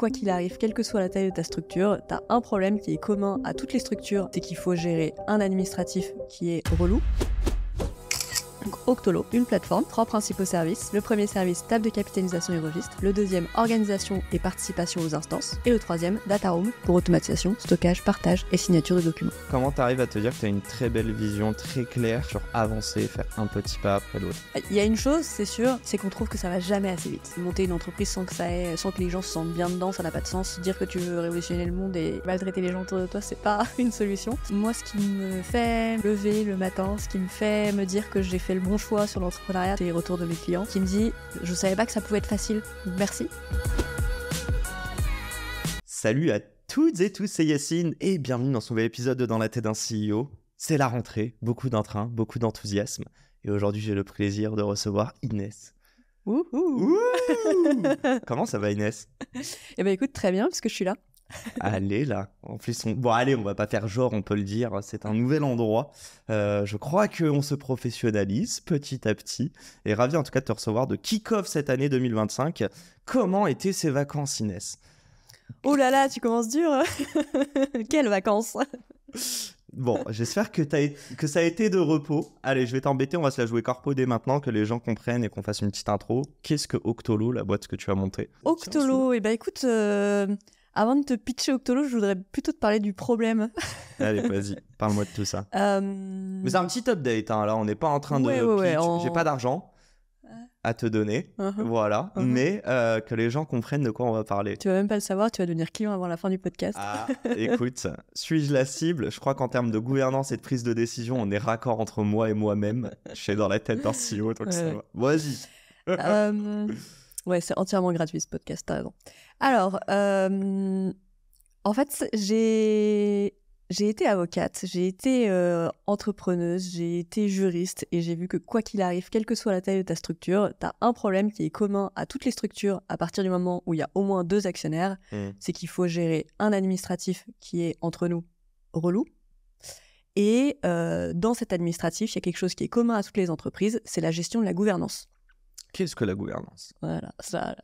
quoi qu'il arrive, quelle que soit la taille de ta structure, tu as un problème qui est commun à toutes les structures, c'est qu'il faut gérer un administratif qui est relou. Donc Octolo, une plateforme, 3 principaux services. Le premier service, table de capitalisation et registre. Le deuxième, organisation et participation aux instances. Et le troisième, data room, pour automatisation, stockage, partage et signature de documents. Comment t'arrives à te dire que t'as une très belle vision, très claire sur avancer, faire un petit pas après l'autre? Il y a une chose, c'est sûr, c'est qu'on trouve que ça va jamais assez vite. Monter une entreprise sans que les gens se sentent bien dedans, ça n'a pas de sens. Dire que tu veux révolutionner le monde et maltraiter les gens autour de toi, c'est pas une solution. Moi, ce qui me fait lever le matin, ce qui me fait me dire que j'ai fait le bon choix sur l'entrepreneuriat, c'est les retours de mes clients qui me disent « Je savais pas que ça pouvait être facile, merci ». Salut à toutes et tous, c'est Yacine et bienvenue dans ce nouvel épisode de Dans la tête d'un CEO. C'est la rentrée, beaucoup d'entrain, beaucoup d'enthousiasme. Et aujourd'hui, j'ai le plaisir de recevoir Inès. Ouh. Comment ça va, Inès? Eh ben écoute, très bien, puisque je suis là. Allez là, en plus bon allez, on va pas faire genre, on peut le dire, c'est un nouvel endroit. Je crois qu'on se professionnalise petit à petit et ravi en tout cas de te recevoir, de kick-off cette année 2025. Comment étaient ces vacances, Inès? Oh là là, tu commences dur. Quelles vacances? Bon, j'espère que ça a été de repos. Allez, je vais t'embêter, on va se la jouer corpo dès maintenant, que les gens comprennent et qu'on fasse une petite intro. Qu'est-ce que Octolo, la boîte que tu as montée? Octolo, eh ben écoute, avant de te pitcher Octolo, je voudrais plutôt te parler du problème. Allez, vas-y, parle-moi de tout ça. Mais c'est un petit update, hein, là, on n'est pas en train de pitch. J'ai pas d'argent à te donner, voilà, mais que les gens comprennent de quoi on va parler. Tu vas même pas le savoir, tu vas devenir client avant la fin du podcast. Ah, écoute, suis-je la cible? Je crois qu'en termes de gouvernance et de prise de décision, on est raccord entre moi et moi-même. Je suis dans la tête d'un CEO, donc ça va. Vas-y. Ouais, c'est entièrement gratuit ce podcast, t'as raison. Alors, en fait, j'ai été avocate, j'ai été entrepreneuse, j'ai été juriste et j'ai vu que quoi qu'il arrive, quelle que soit la taille de ta structure, t'as un problème qui est commun à toutes les structures à partir du moment où il y a au moins 2 actionnaires, c'est qu'il faut gérer un administratif qui est, entre nous, relou. Et dans cet administratif, il y a quelque chose qui est commun à toutes les entreprises, c'est la gestion de la gouvernance. Qu'est-ce que la gouvernance? Voilà, ça.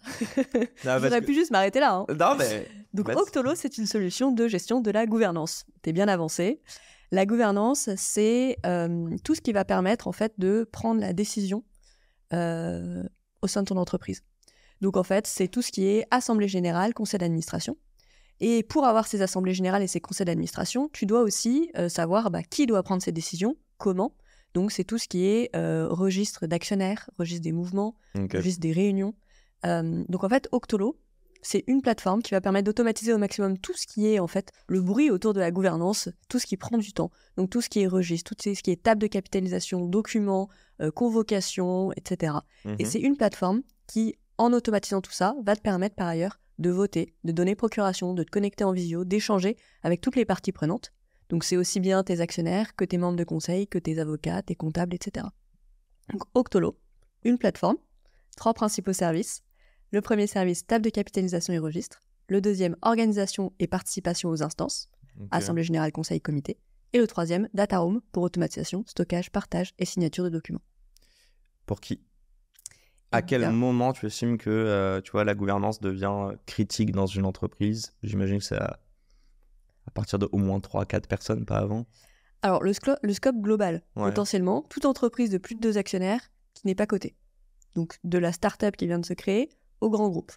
J'aurais pu juste m'arrêter là. Hein. Non, mais... Donc, Octolo, c'est une solution de gestion de la gouvernance. T'es bien avancé. La gouvernance, c'est tout ce qui va permettre, en fait, de prendre la décision au sein de ton entreprise. Donc, en fait, c'est tout ce qui est assemblée générale, conseil d'administration. Et pour avoir ces assemblées générales et ces conseils d'administration, tu dois aussi savoir qui doit prendre ces décisions, comment. Donc, c'est tout ce qui est registre d'actionnaires, registre des mouvements, registre des réunions. Donc, en fait, Octolo, c'est une plateforme qui va permettre d'automatiser au maximum tout ce qui est, en fait, le bruit autour de la gouvernance, tout ce qui prend du temps. Donc, tout ce qui est registre, tout ce qui est table de capitalisation, documents, convocation, etc. Et c'est une plateforme qui, en automatisant tout ça, va te permettre, par ailleurs, de voter, de donner procuration, de te connecter en visio, d'échanger avec toutes les parties prenantes. Donc, c'est aussi bien tes actionnaires que tes membres de conseil, que tes avocats, tes comptables, etc. Donc, Octolo, une plateforme, 3 principaux services. Le premier service, table de capitalisation et registre. Le deuxième, organisation et participation aux instances, assemblée générale, conseil, comité. Et le troisième, data room, pour automatisation, stockage, partage et signature de documents. Pour qui? À quel moment tu estimes que la gouvernance devient critique dans une entreprise? J'imagine que c'est à partir de au moins 3-4 personnes, pas avant. Alors, le scope global, potentiellement, toute entreprise de plus de 2 actionnaires qui n'est pas cotée. Donc, de la start-up qui vient de se créer au grand groupe.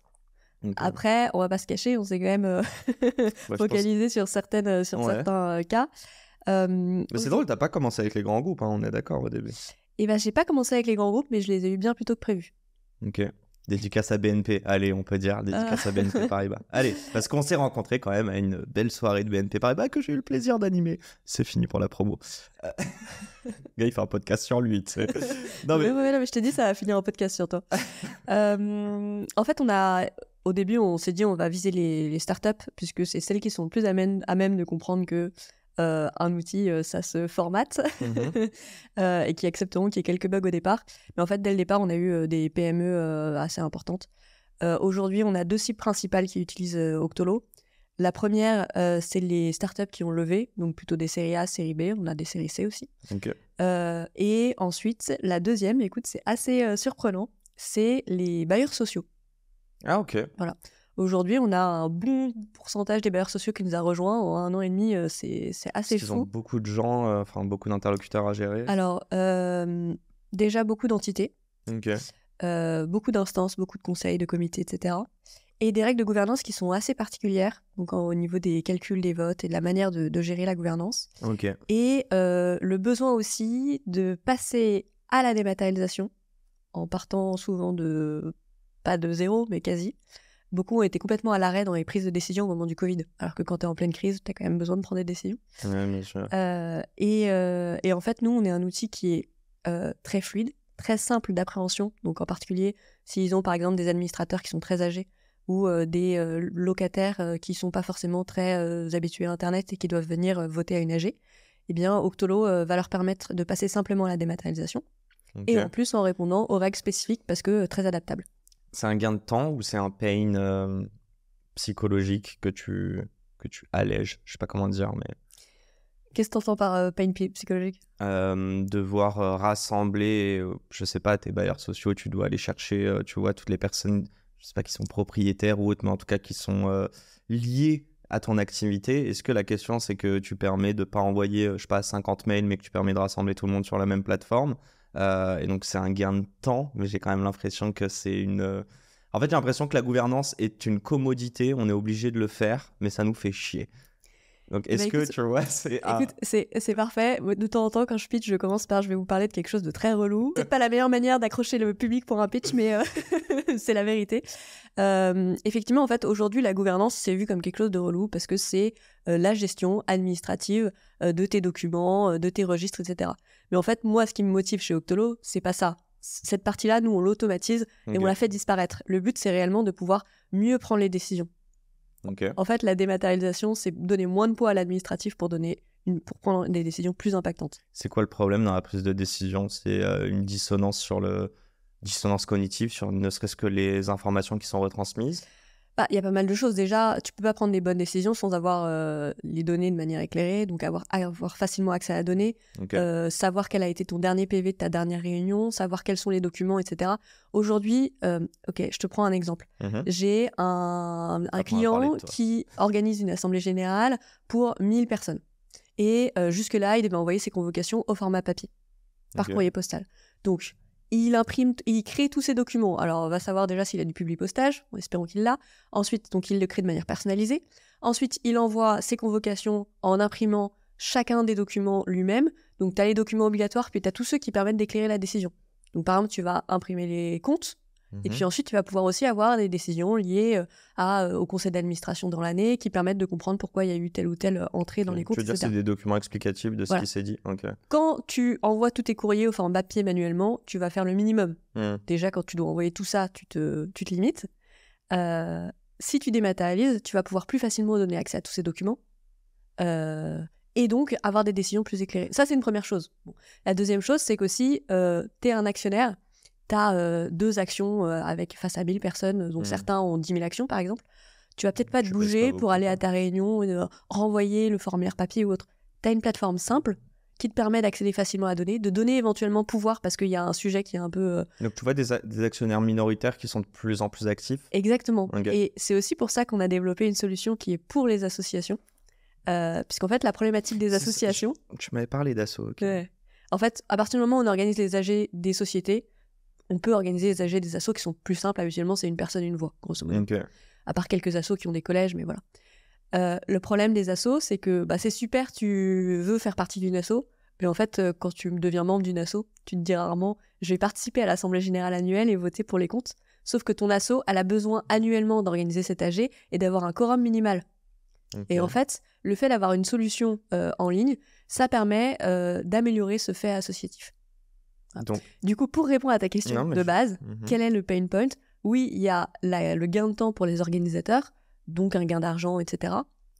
Après, on va pas se cacher, on s'est quand même focalisé sur certains cas. Mais c'est drôle, t'as pas commencé avec les grands groupes, hein, on est d'accord au début. Eh ben, j'ai pas commencé avec les grands groupes, mais je les ai eu bien plus tôt que prévu. Ok. Dédicace à BNP. Allez, on peut dire dédicace à BNP Paribas. Allez, parce qu'on s'est rencontrés quand même à une belle soirée de BNP Paribas que j'ai eu le plaisir d'animer. C'est fini pour la promo. Le gars, il fait un podcast sur lui, tu sais. Non, mais je t'ai dit, ça va finir un podcast sur toi. En fait, au début, on s'est dit on va viser les startups, puisque c'est celles qui sont le plus à même de comprendre que un outil, ça se formate et qui accepteront qu'il y ait quelques bugs au départ. Mais en fait, dès le départ, on a eu des PME assez importantes. Aujourd'hui, on a 2 cibles principales qui utilisent Octolo. La première, c'est les startups qui ont levé, donc plutôt des séries A, séries B. On a des séries C aussi. Et ensuite, la deuxième, écoute, c'est assez surprenant, c'est les bailleurs sociaux. Ah, ok. Voilà. Aujourd'hui, on a un bon pourcentage des bailleurs sociaux qui nous a rejoints. En 1 an et demi, c'est assez Ils ont fou. beaucoup de gens, enfin beaucoup d'interlocuteurs à gérer. Alors, déjà beaucoup d'entités, Ok. beaucoup d'instances, beaucoup de conseils, de comités, etc. Et des règles de gouvernance qui sont assez particulières, donc au niveau des calculs des votes et de la manière de gérer la gouvernance. Ok. Et le besoin aussi de passer à la dématérialisation, en partant souvent pas de zéro, mais quasi. Beaucoup ont été complètement à l'arrêt dans les prises de décision au moment du Covid, alors que quand tu es en pleine crise, tu as quand même besoin de prendre des décisions. Ouais, bien sûr. Et en fait, nous, on est un outil qui est très fluide, très simple d'appréhension. Donc en particulier, s'ils ont par exemple des administrateurs qui sont très âgés ou des locataires qui sont pas forcément très habitués à Internet et qui doivent venir voter à une AG, eh bien Octolo va leur permettre de passer simplement à la dématérialisation. Ok. Et en plus en répondant aux règles spécifiques parce que très adaptable. C'est un gain de temps ou c'est un pain psychologique que tu allèges? Je sais pas comment dire, mais Qu'est-ce que tu entends par pain psychologique? devoir rassembler, je sais pas, tes bailleurs sociaux, tu dois aller chercher, tu vois, toutes les personnes, je sais pas, qui sont propriétaires ou autres, mais en tout cas qui sont liées à ton activité. Est-ce que la question, c'est que tu permets de pas envoyer, je sais pas, 50 mails, mais que tu permets de rassembler tout le monde sur la même plateforme? Et donc, c'est un gain de temps, mais j'ai quand même l'impression que c'est une... En fait, j'ai l'impression que la gouvernance est une commodité, on est obligé de le faire, mais ça nous fait chier. Donc, Eh ben, est-ce que, écoute, tu vois, c'est... Écoute, c'est parfait. De temps en temps, quand je pitch, je commence par je vais vous parler de quelque chose de très relou. C'est pas la meilleure manière d'accrocher le public pour un pitch, mais c'est la vérité. Effectivement, en fait, aujourd'hui, la gouvernance, c'est vu comme quelque chose de relou parce que c'est la gestion administrative de tes documents, de tes registres, etc. Mais en fait, moi, ce qui me motive chez Octolo, c'est pas ça. Cette partie-là, nous, on l'automatise et on Ok. la fait disparaître. Le but, c'est réellement de pouvoir mieux prendre les décisions. Ok. En fait, la dématérialisation, c'est donner moins de poids à l'administratif pour prendre des décisions plus impactantes. C'est quoi le problème dans la prise de décision? C'est une dissonance sur le dissonance cognitive sur ne serait-ce que les informations qui sont retransmises. Bah, il y a pas mal de choses. Déjà, tu peux pas prendre des bonnes décisions sans avoir les données de manière éclairée, donc avoir facilement accès à la donnée, Ok. savoir quel a été ton dernier PV de ta dernière réunion, savoir quels sont les documents, etc. Aujourd'hui, ok, je te prends un exemple. Mhm. J'ai un Après, on va parler client de toi. qui organise une assemblée générale pour 1000 personnes. Et jusque-là, il devait envoyer ses convocations au format papier, par Ok. courrier postal. Donc, il crée tous ces documents. Alors, on va savoir déjà s'il a du public postage, espérons qu'il l'a. Ensuite, donc, il le crée de manière personnalisée. Ensuite, il envoie ses convocations en imprimant chacun des documents lui-même. Donc, tu as les documents obligatoires, puis tu as tous ceux qui permettent d'éclairer la décision. Donc, par exemple, tu vas imprimer les comptes, et Mhm. puis ensuite, tu vas pouvoir aussi avoir des décisions liées au conseil d'administration dans l'année qui permettent de comprendre pourquoi il y a eu telle ou telle entrée dans Ok. les Tu comptes, veux dire, etc. c'est des documents explicatifs de ce Voilà. qui s'est dit. Ok. Quand tu envoies tous tes courriers au format papier manuellement, tu vas faire le minimum. Mhm. Déjà, quand tu dois envoyer tout ça, tu te limites. Si tu dématérialises, tu vas pouvoir plus facilement donner accès à tous ces documents et donc avoir des décisions plus éclairées. Ça, c'est une première chose. Bon. La deuxième chose, c'est qu'aussi, tu es un actionnaire, tu as 2 actions face à 1000 personnes, donc certains ont 10 000 actions, par exemple. Tu vas peut-être pas te Je sais pas, c'est bouger pas pour beaucoup, aller quoi. à ta réunion et renvoyer le formulaire papier ou autre. Tu as une plateforme simple qui te permet d'accéder facilement à la donnée, de donner éventuellement pouvoir parce qu'il y a un sujet qui est un peu... Donc, tu vois des actionnaires minoritaires qui sont de plus en plus actifs. Exactement. Ok. Et c'est aussi pour ça qu'on a développé une solution qui est pour les associations. Puisqu'en fait, la problématique des associations... Tu m'avais parlé d'assaut. Ok. Ouais. En fait, à partir du moment où on organise les AG des sociétés, on peut organiser les AG des assos qui sont plus simples. Habituellement, c'est une personne, une voix, grosso modo. Ok. À part quelques assos qui ont des collèges, mais voilà. Le problème des assos, c'est que c'est super, tu veux faire partie d'une asso, mais en fait, quand tu deviens membre d'une asso, tu te dis rarement « je vais participer à l'assemblée générale annuelle et voter pour les comptes ». Sauf que ton asso, elle a besoin annuellement d'organiser cet AG et d'avoir un quorum minimal. Ok. Et en fait, le fait d'avoir une solution en ligne, ça permet d'améliorer ce fait associatif. Voilà. Donc, Du coup, pour répondre à ta question non, mais de base, Mhm. quel est le pain point? Oui, il y a le gain de temps pour les organisateurs, donc un gain d'argent, etc.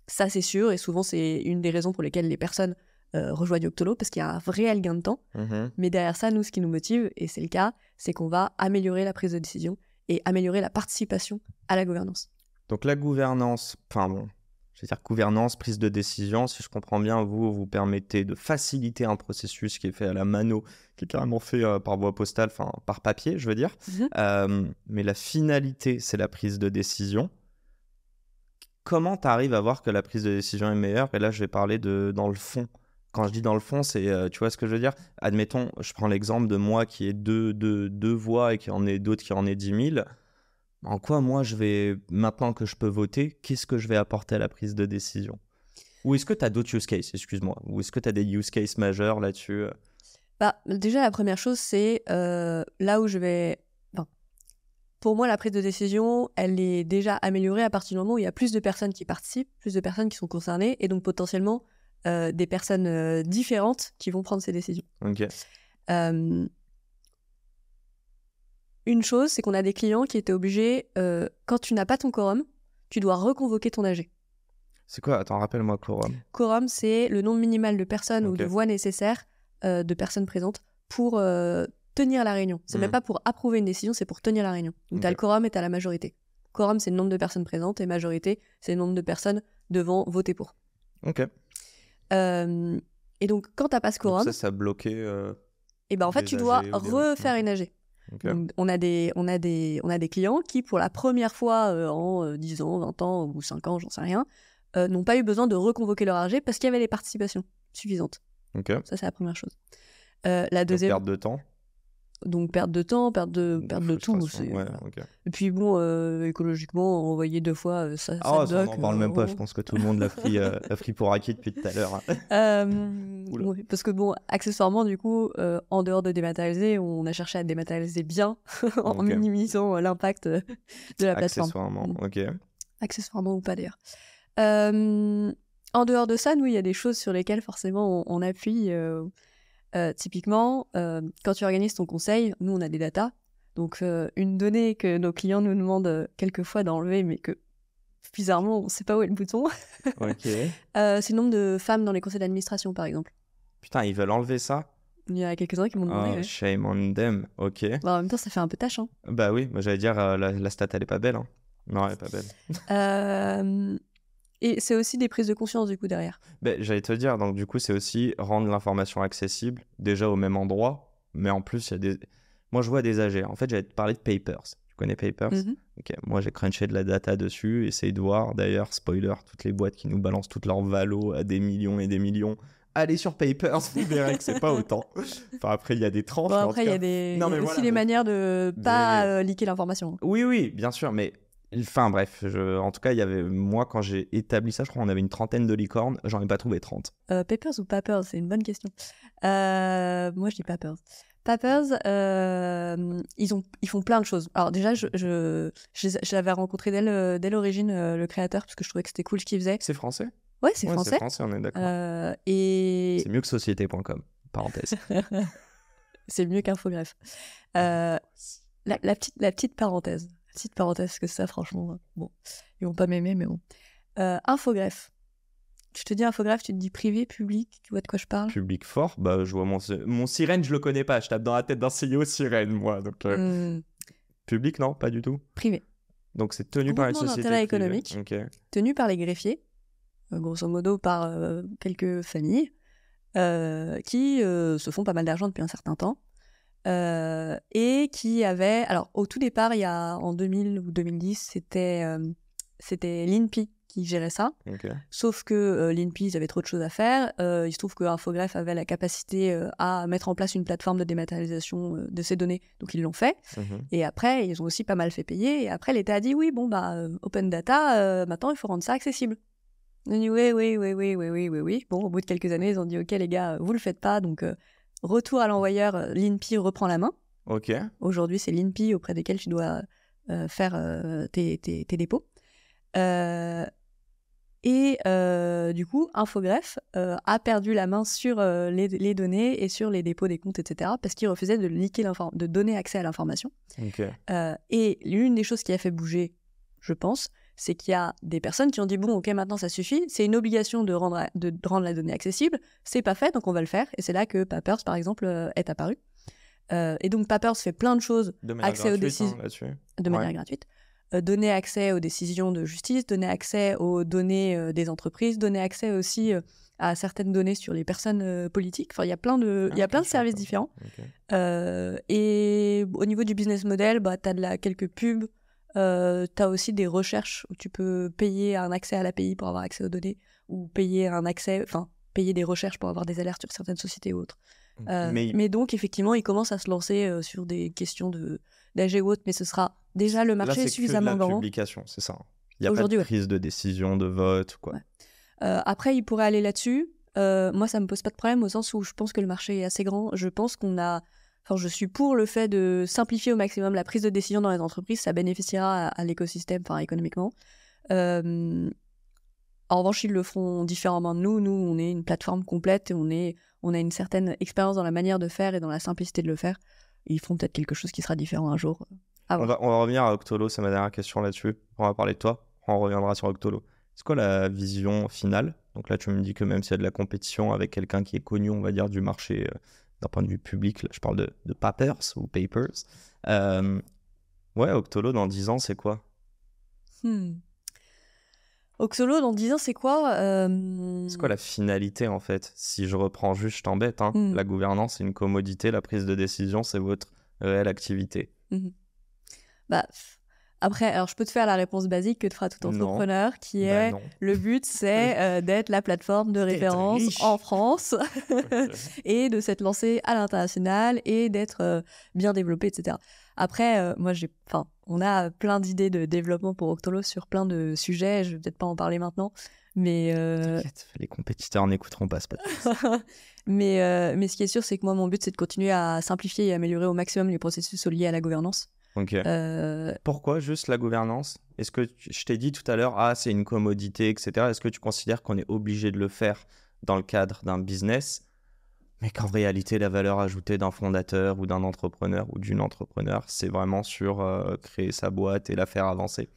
Ça, c'est sûr, et souvent, c'est une des raisons pour lesquelles les personnes rejoignent Octolo, parce qu'il y a un réel gain de temps. Mhm. Mais derrière ça, nous, ce qui nous motive, et c'est le cas, c'est qu'on va améliorer la prise de décision et améliorer la participation à la gouvernance. Donc, la gouvernance, enfin bon, je veux dire gouvernance, prise de décision, si je comprends bien, vous permettez de faciliter un processus qui est fait à la mano, qui est carrément fait par voie postale, enfin par papier, je veux dire. Mhm. Mais la finalité, c'est la prise de décision. comment tu arrives à voir que la prise de décision est meilleure? Et là, je vais parler dans le fond. Quand je dis dans le fond, c'est, tu vois ce que je veux dire? Admettons, je prends l'exemple de moi qui ai deux voix et qui en ait d'autres qui en aient 10 000. En quoi, moi, maintenant que je peux voter, qu'est-ce que je vais apporter à la prise de décision? Ou est-ce que tu as d'autres use cases, excuse-moi? Ou est-ce que tu as des use cases majeurs là-dessus? Déjà, la première chose, c'est là où je vais... Enfin, pour moi, la prise de décision, elle est déjà améliorée à partir du moment où il y a plus de personnes qui participent, plus de personnes qui sont concernées, et donc potentiellement des personnes différentes qui vont prendre ces décisions. Ok. Une chose, c'est qu'on a des clients qui étaient obligés, quand tu n'as pas ton quorum, tu dois reconvoquer ton AG. C'est quoi? Attends, rappelle-moi quorum. Quorum, c'est le nombre minimal de personnes ou Ok. de voix nécessaires de personnes présentes pour tenir la réunion. C'est même pas pour approuver une décision, c'est pour tenir la réunion. Donc, tu as le quorum et tu as la majorité. Quorum, c'est le nombre de personnes présentes et majorité, c'est le nombre de personnes devant voter pour. Ok. Et donc, quand tu n'as pas ce quorum, donc ça a bloqué. et ben, en fait, tu dois refaire une AG. Okay. Donc, on a des clients qui, pour la première fois en 10 ans, 20 ans ou 5 ans, j'en sais rien, n'ont pas eu besoin de reconvoquer leur AG parce qu'il y avait les participations suffisantes. Okay. Ça, c'est la première chose. La deuxième... Donc, perte de temps. Donc, perte de temps, perte de tout. Ouais, okay. Et puis, bon, écologiquement, envoyer 2 fois, ça ça, bloque. on n'en parle même pas. Je pense que tout le monde l'a pris pour acquis depuis tout à l'heure. Oui, parce que, bon, accessoirement, du coup, en dehors de dématérialiser, on a cherché à dématérialiser bien en minimisant l'impact de la plateforme. Accessoirement, ok. Accessoirement ou pas, d'ailleurs. En dehors de ça, nous, il y a des choses sur lesquelles, forcément, on appuie... typiquement, quand tu organises ton conseil, nous on a des datas. Donc une donnée que nos clients nous demandent quelquefois d'enlever, mais que bizarrement on ne sait pas où est le bouton. Okay. C'est le nombre de femmes dans les conseils d'administration, par exemple. Putain, ils veulent enlever ça? Il y a quelques-uns qui m'ont demandé. Oh, shame on them, ok. Bah, en même temps, ça fait un peu tâche. Hein. Bah oui, moi j'allais dire la stat elle est pas belle. Hein. Non, elle est pas belle. Et c'est aussi des prises de conscience du coup derrière. J'allais te dire, donc du coup c'est aussi rendre l'information accessible, déjà au même endroit, mais en plus il y a des... Moi je vois des AG, en fait j'allais te parler de Papers. Tu connais Papers? Ok, moi j'ai crunché de la data dessus, essaye de voir, d'ailleurs, spoiler, toutes les boîtes qui nous balancent toutes leurs valos à des millions et des millions. Allez sur Papers, vous verrez que c'est pas autant. Enfin après il y a des tranches. Bon, après il y a aussi les manières de pas leaker l'information. Oui, bien sûr, mais... Enfin bref, en tout cas, il y avait moi quand j'ai établi ça, je crois qu'on avait une trentaine de licornes, j'en ai pas trouvé 30. Papers ou Papers, c'est une bonne question. Moi je dis Papers. Papers, ils font plein de choses. Alors déjà, j'avais rencontré dès l'origine le créateur parce que je trouvais que c'était cool ce qu'il faisait. C'est français? Ouais, c'est français. C'est français, on est d'accord. Et... C'est mieux que société.com, parenthèse. C'est mieux qu'Infogreffe. La petite parenthèse. Petite parenthèse, parce que ça, franchement, bon, ils vont pas m'aimer, mais bon. Infogreffe. Je te dis Infogreffe, tu te dis privé, public, tu vois de quoi je parle? Public fort, bah je vois mon sirène, je le connais pas, je tape dans la tête d'un CEO sirène, moi. Donc, public, non, pas du tout. Privé. Donc c'est tenu par une société d'intérêt économique, tenu par les greffiers, grosso modo par quelques familles, qui se font pas mal d'argent depuis un certain temps. Et qui avait... Alors, au tout départ, en 2000 ou 2010, c'était l'INPI qui gérait ça. Sauf que l'INPI, ils avaient trop de choses à faire. Il se trouve que Infogreffe avait la capacité à mettre en place une plateforme de dématérialisation de ces données. Donc, ils l'ont fait. Et après, ils ont aussi pas mal fait payer. Et après, l'État a dit, oui, bon, open data, maintenant, il faut rendre ça accessible. Ils ont dit, oui. Bon, au bout de quelques années, ils ont dit, OK, les gars, vous le faites pas, donc... Retour à l'envoyeur, l'INPI reprend la main. Ok. Aujourd'hui, c'est l'INPI auprès desquels tu dois faire tes dépôts. Du coup, Infogreffe a perdu la main sur les données et sur les dépôts des comptes, etc. parce qu'il refusait de donner accès à l'information. Okay. Et l'une des choses qui a fait bouger, je pense, c'est qu'il y a des personnes qui ont dit bon, ok, maintenant ça suffit, c'est une obligation de rendre la donnée accessible, c'est pas fait, donc on va le faire. Et c'est là que Papers, par exemple, est apparu. Et donc Papers fait plein de choses, accès aux décisions de manière gratuite, donner accès aux décisions de justice, donner accès aux données des entreprises, donner accès aussi à certaines données sur les personnes politiques. Enfin, il y a plein de services différents. Et au niveau du business model, tu as quelques pubs. tu as aussi des recherches où tu peux payer un accès à l'API pour avoir accès aux données, ou payer des recherches pour avoir des alertes sur certaines sociétés ou autres. Mais donc, effectivement, ils commencent à se lancer sur des questions d'AG ou autres, mais ce sera déjà le marché là, est suffisamment que de la grand. publication, c'est ça. Il n'y a pas de prise de décision, de vote, quoi. Ouais. Après, ils pourraient aller là-dessus. Moi, ça me pose pas de problème au sens où je pense que le marché est assez grand. Je pense je suis pour le fait de simplifier au maximum la prise de décision dans les entreprises. Ça bénéficiera à l'écosystème, économiquement. En revanche, ils le feront différemment de nous. Nous, on est une plateforme complète et on a une certaine expérience dans la manière de faire et dans la simplicité de le faire. Ils feront peut-être quelque chose qui sera différent un jour. On va revenir à Octolo, c'est ma dernière question là-dessus. On va parler de toi, on reviendra sur Octolo. C'est quoi la vision finale? Donc là, tu me dis que même s'il y a de la compétition avec quelqu'un qui est connu, on va dire, du marché d'un point de vue public, là, je parle de Papers ou Papers. Ouais, Octolo, dans 10 ans, c'est quoi? Oxolo, dans 10 ans, c'est quoi C'est quoi la finalité, en fait? Si je reprends juste, je t'embête, hein. La gouvernance, c'est une commodité, la prise de décision, c'est votre réelle activité. Après, alors je peux te faire la réponse basique que te fera tout entrepreneur, qui est le but, c'est d'être la plateforme de référence en France et de s'être lancé à l'international et d'être bien développé, etc. Après, on a plein d'idées de développement pour Octolo sur plein de sujets. Je vais peut-être pas en parler maintenant, mais t'inquiète, les compétiteurs n'écouteront pas ce podcast. mais ce qui est sûr, c'est que moi, mon but, c'est de continuer à simplifier et améliorer au maximum les processus liés à la gouvernance. Ok. Pourquoi juste la gouvernance? Est-ce que je t'ai dit tout à l'heure, c'est une commodité, etc. Est-ce que tu considères qu'on est obligé de le faire dans le cadre d'un business, mais qu'en réalité, la valeur ajoutée d'un fondateur ou d'un entrepreneur ou d'une entrepreneur, c'est vraiment sur créer sa boîte et la faire avancer?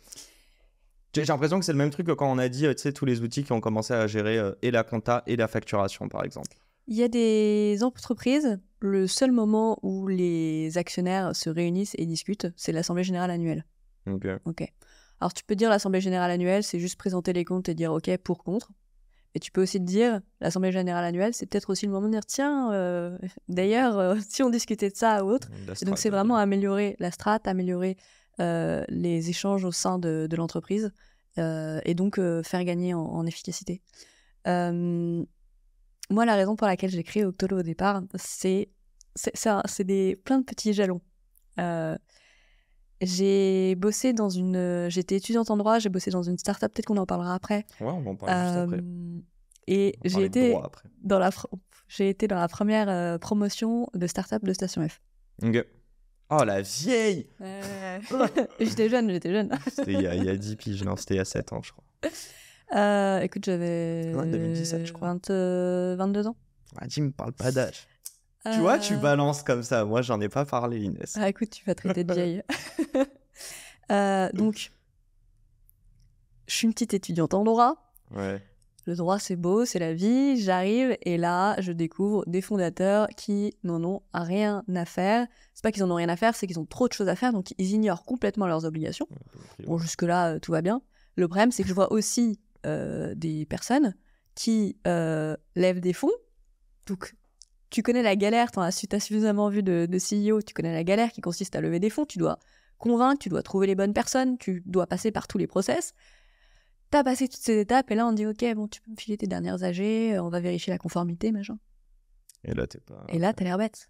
J'ai l'impression que c'est le même truc que quand on a dit, tous les outils qui ont commencé à gérer et la compta et la facturation, par exemple. Il y a des entreprises, le seul moment où les actionnaires se réunissent et discutent, c'est l'Assemblée Générale annuelle. Ok. Alors, tu peux dire l'Assemblée Générale annuelle, c'est juste présenter les comptes et dire OK, pour, contre. Et tu peux aussi te dire, l'Assemblée Générale annuelle, c'est peut-être aussi le moment de dire, tiens, d'ailleurs, si on discutait de ça ou autre. Et donc, c'est vraiment améliorer la strate, améliorer les échanges au sein de l'entreprise et donc faire gagner en efficacité. Moi, la raison pour laquelle j'ai créé Octolo au départ, c'est plein de petits jalons. J'étais étudiante en droit, j'ai bossé dans une start-up, peut-être qu'on en parlera après. Ouais, on va en parler juste après. Et j'ai été dans la première promotion de start-up de Station F. Ok. Oh, la vieille. J'étais jeune. C'était il y a 10 piges, non, c'était il y a 7 ans, je crois. Écoute, j'avais 2017, je crois. 22 ans. Tu me parles pas d'âge. Tu vois, tu balances comme ça. Moi, j'en ai pas parlé, Inès. Écoute, tu vas traiter de vieille. Donc, je suis une petite étudiante en droit. Ouais. Le droit, c'est beau, c'est la vie. J'arrive et là, je découvre des fondateurs qui n'en ont rien à faire. C'est pas qu'ils en ont rien à faire, c'est qu'ils ont trop de choses à faire, donc ils ignorent complètement leurs obligations. Bon, jusque-là, tout va bien. Le problème, c'est que je vois aussi des personnes qui lèvent des fonds. Donc, tu connais la galère, t'as suffisamment vu de CEO, tu connais la galère qui consiste à lever des fonds. Tu dois convaincre, tu dois trouver les bonnes personnes, tu dois passer par tous les process. T'as passé toutes ces étapes et là, on dit OK, bon, tu peux me filer tes dernières AG, on va vérifier la conformité, machin. Et là, t'es pas... Et là, t'as l'air bête.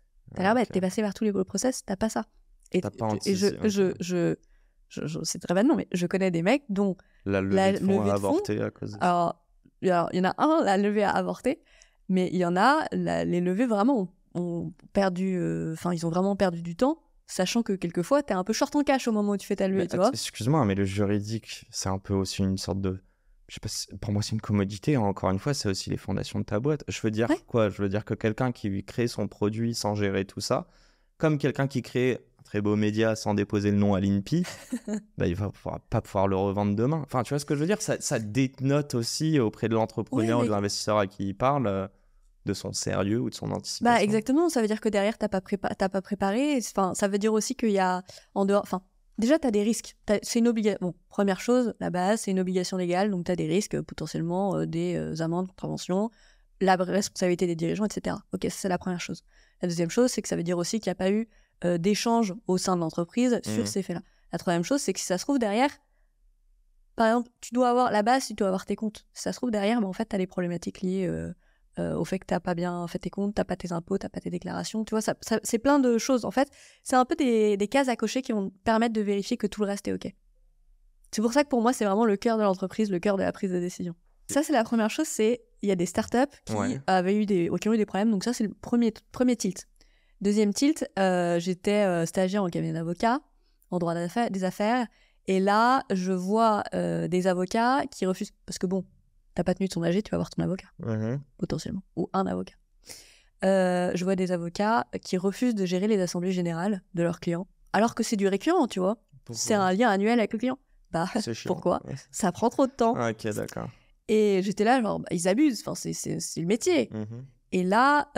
T'es passé par tous les process, t'as pas ça. Et t'as pas c'est très bête, non, mais je connais des mecs dont la levée de fonds a avorté à cause de ça. Alors, il y en a un, la levée a avorté, mais il y en a, les levées vraiment ont perdu, ils ont vraiment perdu du temps, sachant que quelquefois, t'es un peu short en cash au moment où tu fais ta levée, tu vois. Excuse-moi, mais le juridique, c'est un peu aussi une sorte de... Je sais pas, pour moi, c'est une commodité. Encore une fois, c'est aussi les fondations de ta boîte. Je veux dire quoi? Je veux dire que quelqu'un qui crée son produit sans gérer tout ça, comme quelqu'un qui crée un très beau média sans déposer le nom à l'INPI, il va pas pouvoir le revendre demain. Enfin, tu vois ce que je veux dire? Ça dénote aussi auprès de l'entrepreneur ou de l'investisseur à qui il parle de son sérieux ou de son anticipation. Exactement. Ça veut dire que derrière, t'as pas préparé. Ça veut dire aussi qu'il y a en dehors... Déjà, tu as des risques. C'est une obligation. Bon, première chose, la base, c'est une obligation légale. Donc, tu as des risques, potentiellement des amendes, contraventions, la responsabilité des dirigeants, etc. Ok, ça, c'est la première chose. La deuxième chose, c'est que ça veut dire aussi qu'il n'y a pas eu d'échange au sein de l'entreprise sur ces faits-là. La troisième chose, c'est que si ça se trouve derrière, par exemple, tu dois avoir tes comptes. Si ça se trouve derrière, en fait, tu as des problématiques liées au fait que tu n'as pas bien fait tes comptes, tu n'as pas tes impôts, tu n'as pas tes déclarations. Tu vois, c'est plein de choses. En fait, c'est un peu des cases à cocher qui vont permettre de vérifier que tout le reste est OK. C'est pour ça que pour moi, c'est vraiment le cœur de l'entreprise, le cœur de la prise de décision. Ça, c'est la première chose, il y a des startups qui ont eu des problèmes. Donc ça, c'est le premier tilt. Deuxième tilt, j'étais stagiaire en cabinet d'avocat, en droit des affaires. Et là, je vois des avocats qui refusent... Parce que bon, t'as pas tenu ton AG, tu vas voir ton avocat, potentiellement. Ou un avocat. Je vois des avocats qui refusent de gérer les assemblées générales de leurs clients. Alors que c'est du récurrent, tu vois. C'est un lien annuel avec le client. Bah, pourquoi ? Ça prend trop de temps. Ah, ok, d'accord. Et j'étais là, genre, ils abusent. Enfin, c'est le métier. Et là,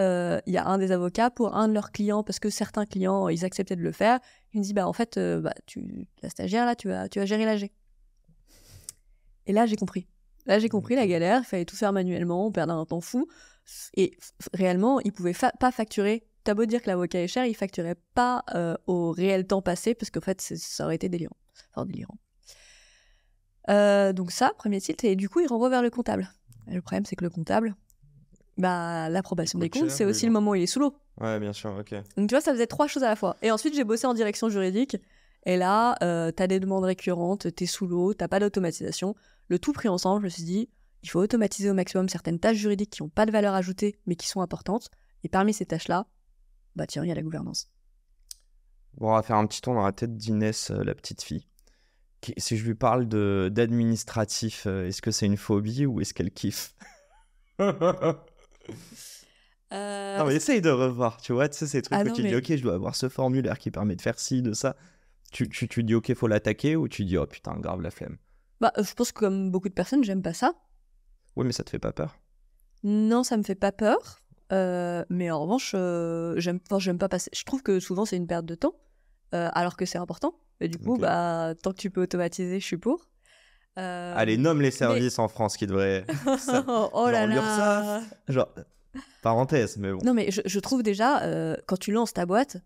il y a un des avocats pour un de leurs clients, parce que certains clients, ils acceptaient de le faire. Il me dit, en fait, la stagiaire, là, tu vas gérer l'AG. Et là, j'ai compris. Là, j'ai compris la galère. Il fallait tout faire manuellement. On perdait un temps fou. Et réellement, ils ne pouvaient pas facturer. T'as beau dire que l'avocat est cher, il ne facturait pas au réel temps passé, parce qu'en fait, ça aurait été délirant. Enfin, délirant. Donc ça, premier tilt, et du coup, il renvoie vers le comptable. Et le problème, c'est que le comptable, l'approbation des comptes, c'est aussi le moment où il est sous l'eau. Ouais, bien sûr, ok. Donc tu vois, ça faisait 3 choses à la fois. Et ensuite, j'ai bossé en direction juridique, et là, t'as des demandes récurrentes, t'es sous l'eau, t'as pas d'automatisation. Le tout pris ensemble, je me suis dit, il faut automatiser au maximum certaines tâches juridiques qui n'ont pas de valeur ajoutée, mais qui sont importantes. Et parmi ces tâches-là, tiens, il y a la gouvernance. Bon, on va faire un petit tour dans la tête d'Inès, la petite fille. Si je lui parle d'administratif, est-ce que c'est une phobie ou est-ce qu'elle kiffe? Non, mais essaye de revoir, tu vois, ces trucs où tu dis, ok, je dois avoir ce formulaire qui permet de faire ci, de ça. Tu dis, ok, faut l'attaquer, ou tu dis, oh putain, grave la flemme? Je pense que comme beaucoup de personnes, j'aime pas ça. Oui, mais ça te fait pas peur? Non, ça me fait pas peur. Mais en revanche, j'aime pas passer. Je trouve que souvent, c'est une perte de temps, alors que c'est important. Et du coup, tant que tu peux automatiser, je suis pour. Allez, nomme les services en France qui devraient... Oh là là. Genre, parenthèse, mais bon. Non, mais je trouve déjà, quand tu lances ta boîte,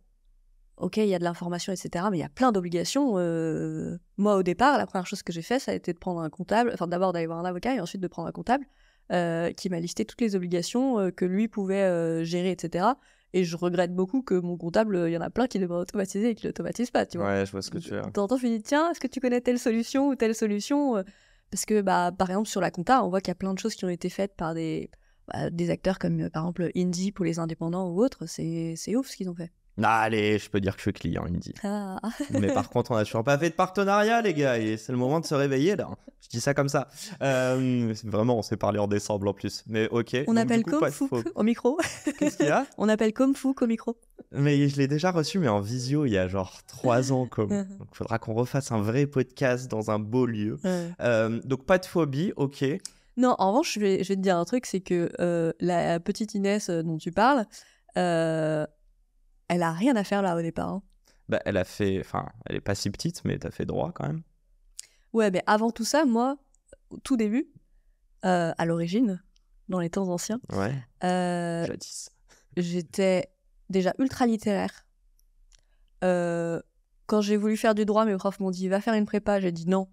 ok, il y a de l'information, etc., mais il y a plein d'obligations. Moi, au départ, la première chose que j'ai fait, ça a été de prendre un comptable, enfin d'abord d'aller voir un avocat et ensuite de prendre un comptable qui m'a listé toutes les obligations que lui pouvait gérer, etc. Et je regrette beaucoup que mon comptable, il y en a plein qui devraient automatiser et qui ne l'automatisent pas, tu vois. Ouais, je vois ce que tu veux dire. De temps en temps, je me dis, tiens, est-ce que tu connais telle solution ou telle solution Parce que, par exemple, sur la compta, on voit qu'il y a plein de choses qui ont été faites par des acteurs comme, par exemple, Indie pour les indépendants ou autres. C'est ouf ce qu'ils ont fait. Allez, je peux dire que je suis client, Indie. Ah. Mais par contre, on n'a toujours pas fait de partenariat, les gars. Et c'est le moment de se réveiller, là. Je dis ça comme ça. Vraiment, on s'est parlé en décembre en plus. Mais ok. On appelle Comfouk au micro. Qu'est-ce qu'il y a ? On appelle Comfouk au micro. Mais je l'ai déjà reçu, mais en visio, il y a genre 3 ans. Donc, il faudra qu'on refasse un vrai podcast dans un beau lieu. Donc, pas de phobie, ok. Non, en revanche, je vais te dire un truc, c'est que la petite Inès dont tu parles... elle a rien à faire là au départ. Hein. Elle a fait, enfin, elle est pas si petite, mais t'as fait droit quand même. Ouais, mais avant tout ça, moi, au tout début, à l'origine, dans les temps anciens, jadis, j'étais déjà ultra littéraire. Quand j'ai voulu faire du droit, mes profs m'ont dit va faire une prépa. J'ai dit non,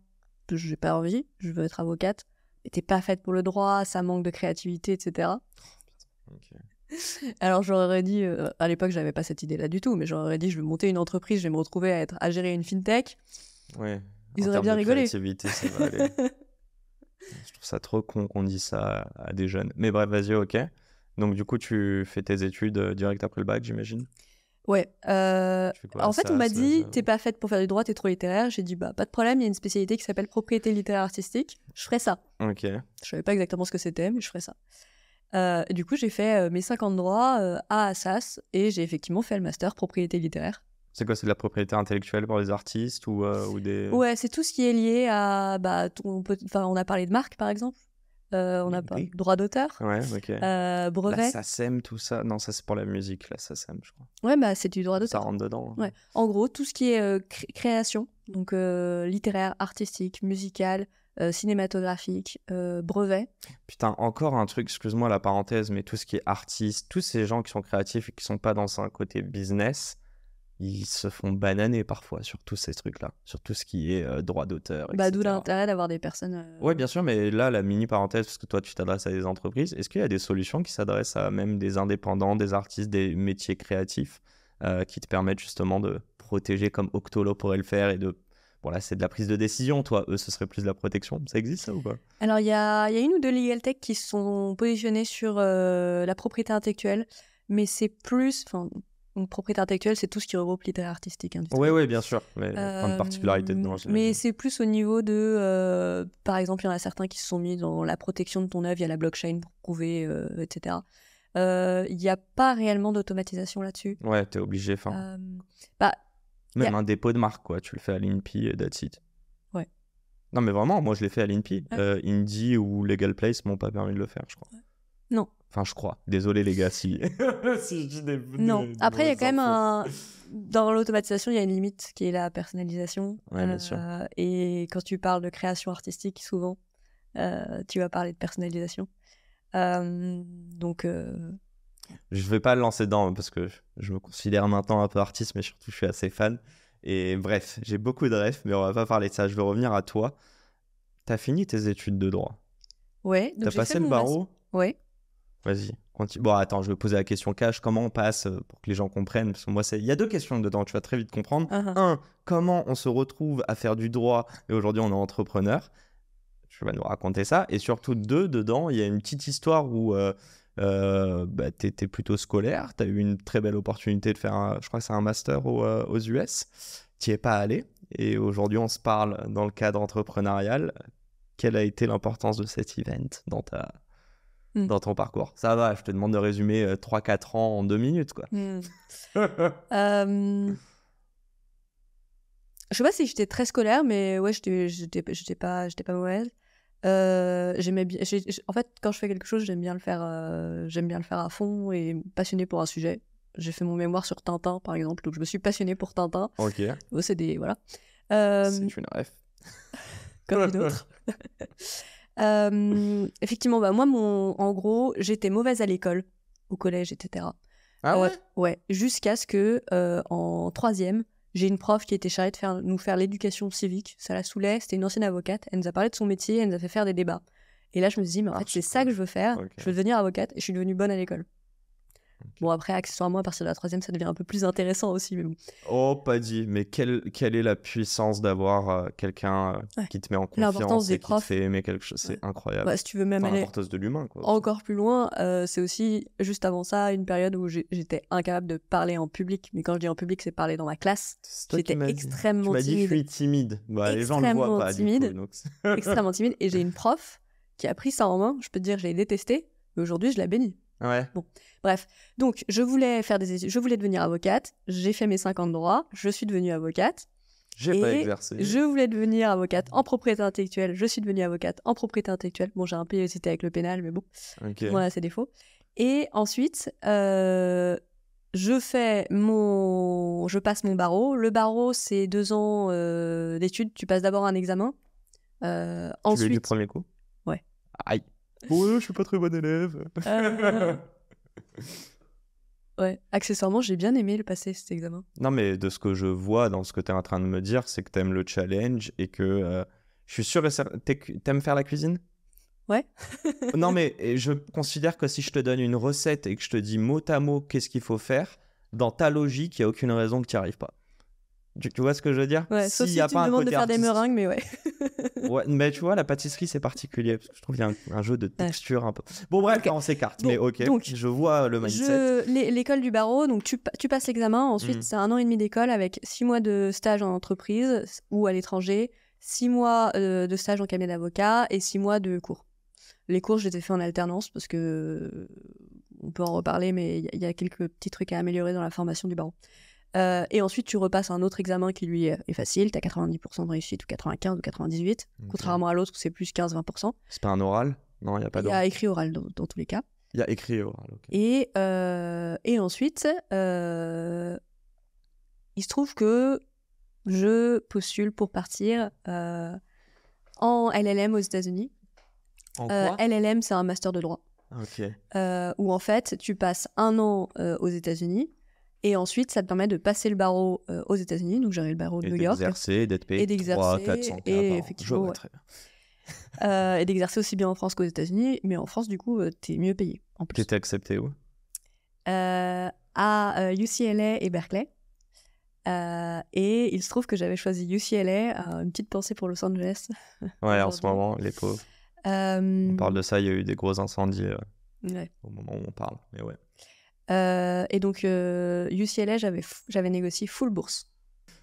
j'ai pas envie, je veux être avocate. Mais t'es pas faite pour le droit, ça manque de créativité, etc. Okay. Alors j'aurais dit, à l'époque j'avais pas cette idée là du tout, mais j'aurais dit je vais monter une entreprise, je vais me retrouver à gérer une fintech. Ouais. Ils auraient bien rigolé. Ça va aller. Je trouve ça trop con qu'on dise ça à des jeunes. Mais bref, vas-y, ok. Donc du coup tu fais tes études direct après le bac, j'imagine. Ouais. En fait, on m'a dit t'es pas faite pour faire du droit, t'es trop littéraire. J'ai dit pas de problème, il y a une spécialité qui s'appelle propriété littéraire artistique. Je ferai ça. Ok. Je savais pas exactement ce que c'était, mais je ferai ça. Du coup, j'ai fait mes 5 ans de droit à Assas et j'ai effectivement fait le master propriété littéraire. C'est quoi, c'est de la propriété intellectuelle pour les artistes ou des... Ouais, c'est tout ce qui est lié à... on a parlé de marque, par exemple. On a parlé de droit d'auteur. Ouais, ok. Brevet. La SACEM, tout ça. Non, ça c'est pour la musique, la SACEM, je crois. Ouais, c'est du droit d'auteur. Ça rentre dedans. Ouais. En gros, tout ce qui est création, donc littéraire, artistique, musical, cinématographique, brevet. Putain, encore un truc, excuse-moi la parenthèse, mais tout ce qui est artiste, tous ces gens qui sont créatifs et qui sont pas dans un côté business, ils se font bananer parfois sur tous ces trucs-là, sur tout ce qui est droit d'auteur, etc. D'où l'intérêt d'avoir des personnes... Ouais, bien sûr, mais là, la mini-parenthèse, parce que toi, tu t'adresses à des entreprises, est-ce qu'il y a des solutions qui s'adressent à même des indépendants, des artistes, des métiers créatifs, qui te permettent justement de protéger comme Octolo pourrait le faire et de... Bon, là, c'est de la prise de décision, toi. Eux, ce serait plus de la protection. Ça existe, ça, ou pas? Alors, il y a une ou deux legal tech qui se sont positionnés sur la propriété intellectuelle, mais c'est plus... Enfin, une propriété intellectuelle, c'est tout ce qui regroupe l'idée artistique. Oui, bien sûr. Mais plein de particularités dedans. Mais c'est plus au niveau de... par exemple, il y en a certains qui se sont mis dans la protection de ton œuvre via la blockchain pour prouver, etc. Il n'y a pas réellement d'automatisation là-dessus. Ouais, t'es obligé. Même un dépôt de marque, quoi. Tu le fais à l'INPI, that's it. Ouais. Non, mais vraiment, moi, je l'ai fait à l'INPI. Indie ou Legal Place m'ont pas permis de le faire, je crois. Non. Enfin, je crois. Désolé, les gars, si je dis des... Non. Après, il y a quand même dans l'automatisation, il y a une limite qui est la personnalisation. Ouais, bien sûr. Et quand tu parles de création artistique, souvent, tu vas parler de personnalisation. Donc... Je vais pas le lancer dedans parce que je me considère maintenant un peu artiste, mais surtout je suis assez fan. Et bref, j'ai beaucoup de rêves, mais on va pas parler de ça. Je vais revenir à toi. T'as fini tes études de droit? Ouais. T'as passé le barreau? Ouais. Vas-y, continue. Bon, attends, je vais poser la question cash. Comment on passe pour que les gens comprennent? Parce que moi, il y a deux questions dedans, tu vas très vite comprendre. Un, comment on se retrouve à faire du droit et aujourd'hui on est entrepreneur? Tu vas nous raconter ça. Et surtout, deux, dedans, il y a une petite histoire où t'étais plutôt scolaire. T'as eu une très belle opportunité de faire, je crois que c'est un master aux US. T'y es pas allé. Et aujourd'hui, on se parle dans le cadre entrepreneurial. Quelle a été l'importance de cet event dans ton parcours? Ça va, je te demande de résumer 3-4 ans en 2 minutes, quoi. Je sais pas si j'étais très scolaire, mais ouais, j'étais pas mauvaise. J'aimais bien. En fait, quand je fais quelque chose, j'aime bien le faire à fond et passionnée pour un sujet. J'ai fait mon mémoire sur Tintin, par exemple, donc je me suis passionnée pour Tintin. Ok. C'est des voilà. C'est une ref. Comme une autre. Effectivement, moi, en gros, j'étais mauvaise à l'école, au collège, etc. Ah ouais? Ouais, jusqu'à ce que en 3e, j'ai une prof qui était chargée de nous faire l'éducation civique. Ça la saoulait, c'était une ancienne avocate. Elle nous a parlé de son métier, elle nous a fait faire des débats. Et là, je me suis dit, mais en fait, c'est ça que je veux faire. Okay. Je veux devenir avocate et je suis devenue bonne à l'école. Okay. Bon, après, accessoirement, à partir de la 3e, ça devient un peu plus intéressant aussi. Mais bon. Oh, pas dit. Mais quelle est la puissance d'avoir quelqu'un qui te met en confiance et qui te fait aimer quelque chose? C'est incroyable. Si tu veux même aller l'importance de l'humain, quoi. Encore plus loin, c'est aussi, juste avant ça, une période où j'étais incapable de parler en public. Mais quand je dis en public, c'est parler dans ma classe. J'étais extrêmement timide. Tu m'as dit, je suis timide. Bah, les gens le voient pas, timide, du coup. Extrêmement timide. Et j'ai une prof qui a pris ça en main. Je peux te dire, je l'ai détestée. Mais aujourd'hui, je la bénis. Ouais. Bon, bref. Donc, je voulais faire des études. Je voulais devenir avocate. J'ai fait mes 5 ans de droit. Je suis devenue avocate. J'ai pas exercé. Je voulais devenir avocate en propriété intellectuelle. Je suis devenue avocate en propriété intellectuelle. Bon, j'ai un peu hésité avec le pénal, mais bon, voilà, c'est défaut. Et ensuite, je passe mon barreau. Le barreau, c'est 2 ans d'études. Tu passes d'abord un examen. Tu l'as eu du premier coup? Ouais. Aïe. Ouais, je suis pas très bon élève. Ouais, accessoirement, j'ai bien aimé le passer, cet examen. Non, mais de ce que je vois dans ce que tu es en train de me dire, c'est que t'aimes le challenge et que je suis sûr et certain... T'aimes faire la cuisine? Ouais. Non, mais je considère que si je te donne une recette et que je te dis mot à mot qu'est-ce qu'il faut faire, dans ta logique, il n'y a aucune raison que tu n'y arrives pas. Tu vois ce que je veux dire? Ouais, sauf si tu me demandes de faire des meringues, mais ouais. Ouais, mais tu vois, la pâtisserie, c'est particulier. Parce que je trouve qu'il y a un jeu de texture un peu. Bon, bref, on s'écarte. Mais ok, donc, je vois le mindset. L'école du barreau, donc tu passes l'examen. Ensuite, c'est 1 an et demi d'école avec 6 mois de stage en entreprise ou à l'étranger, 6 mois de stage en cabinet d'avocat et 6 mois de cours. Les cours, je les ai fait en alternance parce que on peut en reparler, mais il y a quelques petits trucs à améliorer dans la formation du barreau. Et ensuite, tu repasses un autre examen qui, lui, est facile. Tu as 90% de réussite ou 95 ou 98, contrairement à l'autre où c'est plus 15-20%. C'est pas un oral? Non, il n'y a pas d'oral. Il y a écrit oral dans tous les cas. Il y a écrit oral, ok. Et ensuite, il se trouve que je postule pour partir en LLM aux États-Unis. En quoi? LLM, c'est un master de droit. Ok. Où en fait, tu passes 1 an aux États-Unis. Et ensuite, ça te permet de passer le barreau aux États-Unis. Donc, j'avais le barreau de New York. D'exercer, d'être payé Et d'exercer, 300-400 et par an. effectivement, Ouais, ouais. très bien. Et d'exercer aussi bien en France qu'aux États-Unis. Mais en France, du coup, t'es mieux payé, en plus. T'étais accepté où? À UCLA et Berkeley. Et il se trouve que j'avais choisi UCLA, une petite pensée pour Los Angeles. Ouais, en ce moment, les pauvres. On parle de ça, il y a eu des gros incendies ouais. au moment où on parle, mais ouais. Et donc, UCLA, j'avais négocié full bourse.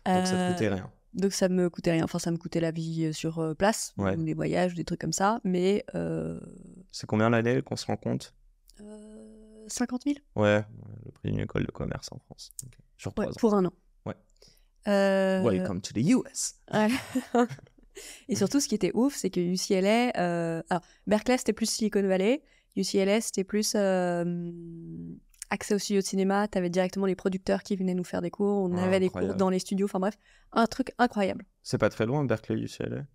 Donc ça te coûtait rien. Donc ça me coûtait rien. Enfin, ça me coûtait la vie sur place, Ouais. ou des voyages, des trucs comme ça. Mais C'est combien l'année qu'on se rend compte? 50 000 Ouais, le prix d'une école de commerce en France. Okay. Sur 3 ans. Pour un an. Ouais. Welcome to the US. Ouais. Et surtout, ce qui était ouf, c'est que UCLA... alors, Berkeley, c'était plus Silicon Valley. UCLA, c'était plus accès au studio de cinéma. T'avais directement les producteurs qui venaient nous faire des cours. On avait des cours dans les studios. Enfin bref, un truc incroyable. C'est pas très loin, Berkeley, UCLA?